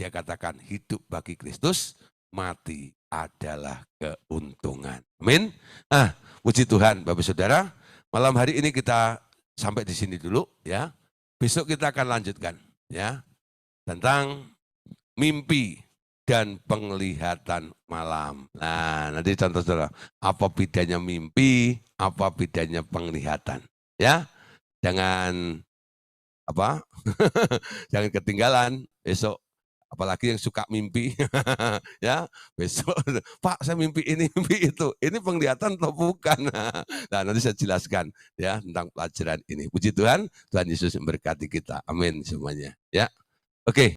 dia katakan hidup bagi Kristus, mati adalah keuntungan. Amin. Nah, puji Tuhan Bapak Saudara, malam hari ini kita sampai di sini dulu ya. Besok kita akan lanjutkan ya tentang mimpi. dan penglihatan malam. Nah, nanti contoh saudara, apa bedanya mimpi, apa bedanya penglihatan. Ya, jangan apa? Jangan ketinggalan besok. Apalagi yang suka mimpi, ya besok, Pak saya mimpi ini, mimpi itu. Ini penglihatan atau bukan? Nah, nanti saya jelaskan ya tentang pelajaran ini. Puji Tuhan, Tuhan Yesus memberkati kita. Amin semuanya. Ya, oke.